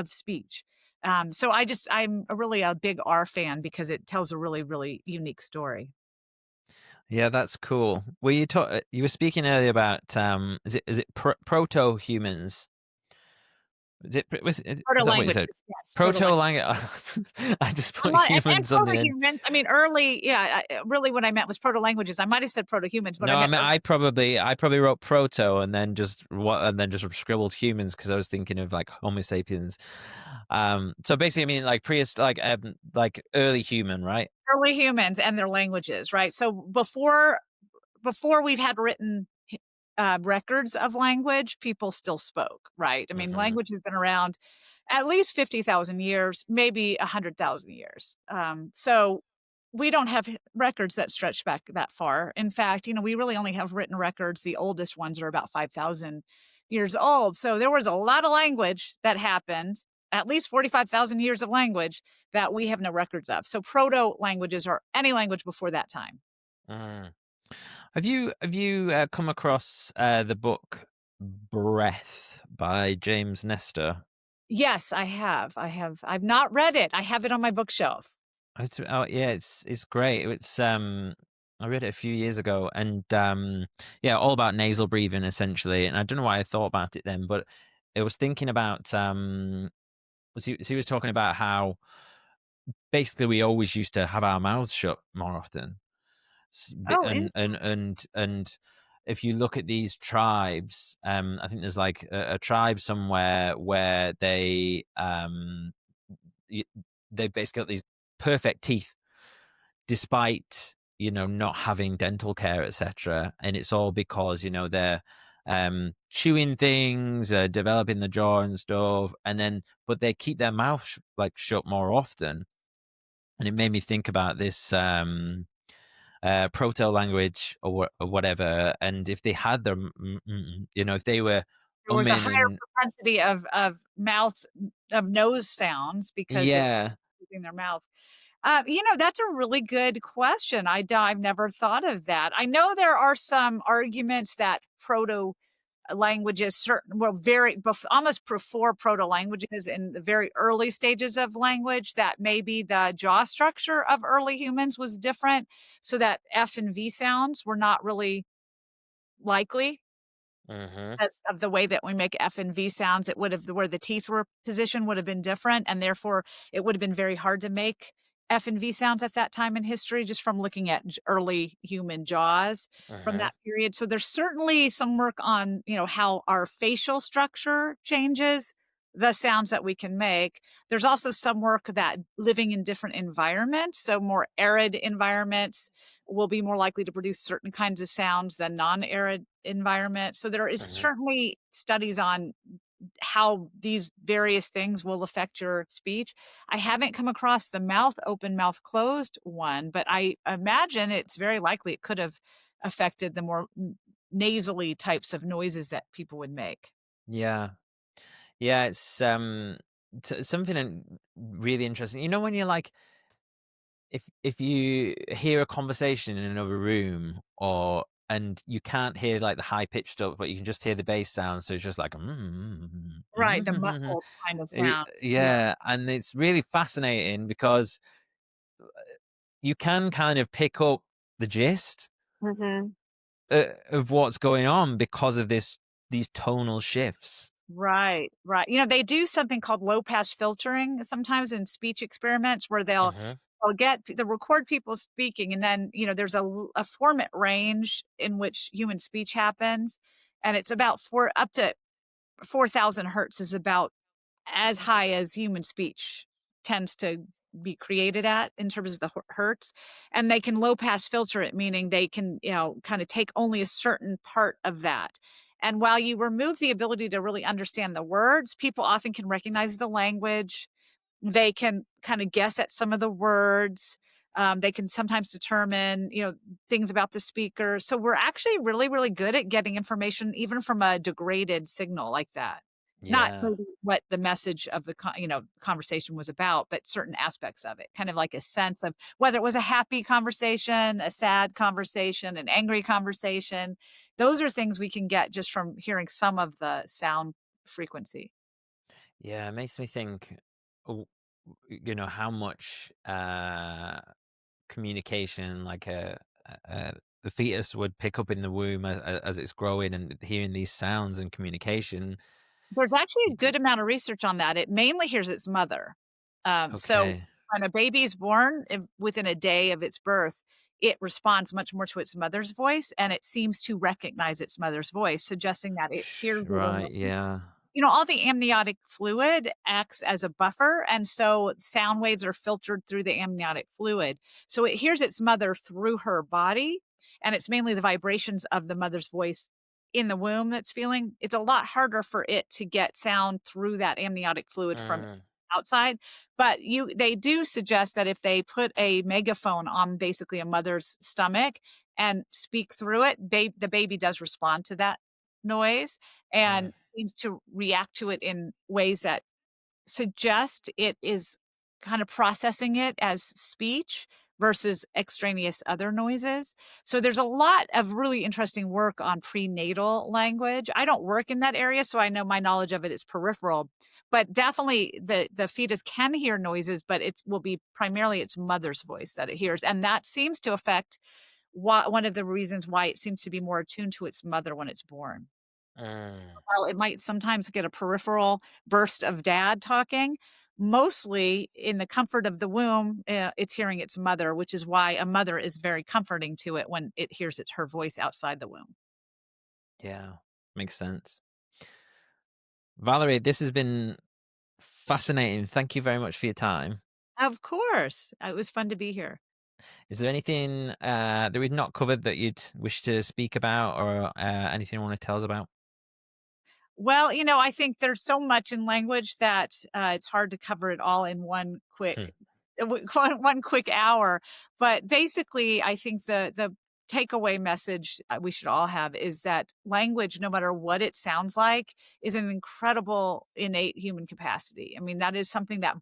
Speaker 2: speech. So I'm really a big R fan because it tells a really really unique story.
Speaker 1: Yeah, that's cool. You were speaking earlier about is it proto humans? Is that what you said?
Speaker 2: Proto-languages, yes, proto-languages.
Speaker 1: Proto-language. I just
Speaker 2: I
Speaker 1: put
Speaker 2: might and
Speaker 1: humans on the end.
Speaker 2: proto-humans, I mean, early yeah, really what I meant was proto-languages. I might have said proto-humans, but I
Speaker 1: No, I
Speaker 2: meant
Speaker 1: mean,
Speaker 2: ear
Speaker 1: I probably wrote proto and then just scribbled humans because I was thinking of, like, Homo sapiens. So basically, I mean, like, like, early human, right?
Speaker 2: early humans and their languages, right? So before we've had written records of language, people still spoke, right? I mean,
Speaker 1: Mhm,
Speaker 2: language has been around at least 50,000 years, maybe 100,000 years. So we don't have records that stretch back that far. In fact, we really only have written records. The oldest ones are about 5,000 years old. So there was a lot of language that happened, at least 45,000 years of language that we have no records of. So proto languages are any language before that time.
Speaker 1: mhm. Have you come across, the book Breath by James Nestor?
Speaker 2: Yes, I have. I've not read it. I have it on my bookshelf.
Speaker 1: Yeah, it's great. I read it a few years ago, and yeah, all about nasal breathing essentially. And I don't know why I thought about it then, but it was thinking about he was talking about how basically we always used to have our mouths shut more often.
Speaker 2: Oh,
Speaker 1: And if you look at these tribes, I think there's like a tribe somewhere where y- they basically got these perfect teeth despite not having dental care, etc. And it's all because they're chewing things, developing the jaw and stuff, and then but they keep their mouth like shut more often. And it made me think about this proto language or whatever, and if they had them, if they were
Speaker 2: there was a
Speaker 1: umming
Speaker 2: higher
Speaker 1: and
Speaker 2: propensity of nose sounds because they were
Speaker 1: yeah.
Speaker 2: using their mouth. That's a really good question. I've never thought of that. I know there are some arguments that proto languages certain well very almost before proto languages in the very early stages of language that maybe the jaw structure of early humans was different so that f and v sounds were not really likely
Speaker 1: Hmm.
Speaker 2: because of the way that we make F and V sounds, it would have where the teeth were positioned would have been different, and therefore it would have been very hard to make F and V sounds at that time in history just from looking at early human jaws from
Speaker 1: Hmm.
Speaker 2: that period. So there's certainly some work on, how our facial structure changes the sounds that we can make. There's also some work that living in different environments, so more arid environments will be more likely to produce certain kinds of sounds than non-arid environment. So there is
Speaker 1: Hmm.
Speaker 2: certainly studies on how these various things will affect your speech. I haven't come across the mouth open, mouth closed one, but I imagine it's very likely it could have affected the more nasally types of noises that people would make.
Speaker 1: Yeah. Yeah, it's something really interesting. When you're like, if you hear a conversation in another room, or and you can't hear like the high pitched stuff, but you can just hear the bass sound, so it's just like
Speaker 2: Right, the muffled kind of sounds. Yeah.
Speaker 1: yeah, and it's really fascinating because you can kind of pick up the gist
Speaker 2: Mhm.
Speaker 1: of what's going on because of these tonal shifts.
Speaker 2: Right, right. They do something called low pass filtering sometimes in speech experiments where
Speaker 1: Hmm.
Speaker 2: they'll record people speaking and then, there's a format range in which human speech happens, and it's about 4 up to 4,000 hertz is about as high as human speech tends to be created at in terms of the hertz, and they can low pass filter it, meaning they can, kind of take only a certain part of that. And while you remove the ability to really understand the words, people often can recognize the language. They can kind of guess at some of the words. They can sometimes determine, things about the speaker. So we're actually really, really good at getting information even from a degraded signal like that. Not
Speaker 1: Yeah.
Speaker 2: maybe what the message of the conversation was about, but certain aspects of it. Kind of like a sense of whether it was a happy conversation, a sad conversation, an angry conversation. Those are things we can get just from hearing some of the sound frequency.
Speaker 1: Yeah, it makes me think, oh, how much communication, like the fetus would pick up in the womb as it's growing and hearing these sounds and communication.
Speaker 2: There's actually a good amount of research on that. It mainly hears its mother. So
Speaker 1: Okay.
Speaker 2: when a baby's born, if within a day of its birth, it responds much more to its mother's voice, and it seems to recognize its mother's voice, suggesting that it hears it in
Speaker 1: Right,
Speaker 2: the
Speaker 1: yeah.
Speaker 2: all the amniotic fluid acts as a buffer, and so sound waves are filtered through the amniotic fluid. So it hears its mother through her body, and it's mainly the vibrations of the mother's voice in the womb that's feeling. It's a lot harder for it to get sound through that amniotic fluid from
Speaker 1: Mm,
Speaker 2: outside, but you they do suggest that if they put a megaphone on basically a mother's stomach and speak through it, the baby does respond to that noise
Speaker 1: mm,
Speaker 2: and seems to react to it in ways that suggest it is kind of processing it as speech versus extraneous other noises. So there's a lot of really interesting work on prenatal language. I don't work in that area, so I know my knowledge of it is peripheral, but definitely the fetus can hear noises, but it will be primarily its mother's voice that it hears, and that seems to affect one of the reasons why it seems to be more attuned to its mother when it's born.
Speaker 1: mm.
Speaker 2: While it might sometimes get a peripheral burst of dad talking, mostly in the comfort of the womb, it's hearing its mother, which is why a mother is very comforting to it when it hears her voice outside the womb.
Speaker 1: Yeah, makes sense. Valerie, this has been fascinating. Thank you very much for your time.
Speaker 2: Of course. It was fun to be here.
Speaker 1: Is there anything that we've not covered that you'd wish to speak about, or anything you want to tell us about?
Speaker 2: Well, I think there's so much in language that, it's hard to cover it all in one
Speaker 1: Hmm.
Speaker 2: quick one quick hour, but basically, I think the takeaway message, we should all have is that language, no matter what it sounds like, is an incredible innate human capacity. I mean, that is something that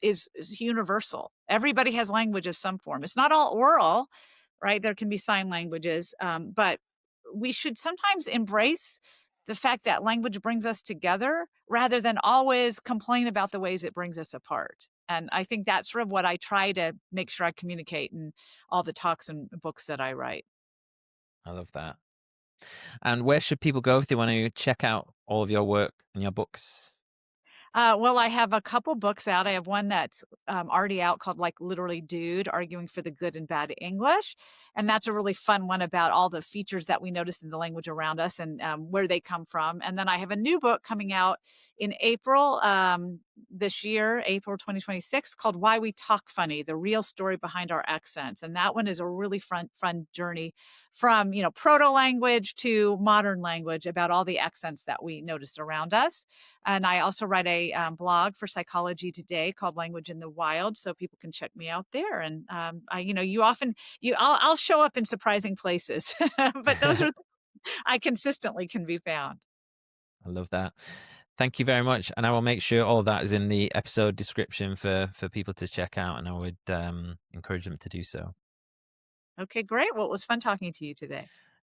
Speaker 2: is universal. Everybody has language of some form. It's not all oral, right? There can be sign languages, but we should sometimes embrace the fact that language brings us together rather than always complain about the ways it brings us apart. And I think that's sort of what I try to make sure I communicate in all the talks and books that I write.
Speaker 1: I love that. And where should people go if they want to check out all of your work and your books?
Speaker 2: Well, I have a couple books out. I have one that's already out called like literally Dude, Arguing for the Good and Bad English. And that's a really fun one about all the features that we notice in the language around us and where they come from. And then I have a new book coming out in April this year, April 2026, called Why We Talk Funny, the real story behind our accents. And that one is a really fun journey from, proto language to modern language about all the accents that we notice around us. And I also write a blog for Psychology Today called Language in the Wild, so people can check me out there. And you often I'll show up in surprising places, but those are I consistently can be found.
Speaker 1: I love that. Thank you very much, and I will make sure all of that is in the episode description for people to check out, and I would encourage them to do so.
Speaker 2: Okay, great. Well, it was fun talking to you today.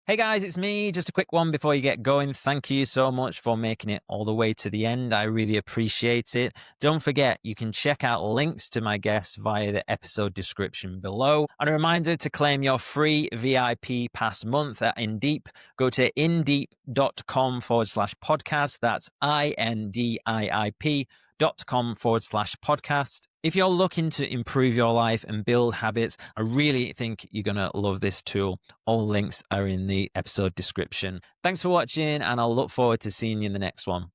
Speaker 1: Hey guys, it's me. Just a quick one before you get going. Thank you so much for making it all the way to the end. I really appreciate it. Don't forget, you can check out links to my guests via the episode description below. And a reminder to claim your free VIP pass month at InDeep. Go to indeep.com/podcast. That's INDIIP.com/podcast. If you're looking to improve your life and build habits, I really think you're going to love this tool. All links are in the episode description. Thanks for watching, and I'll look forward to seeing you in the next one.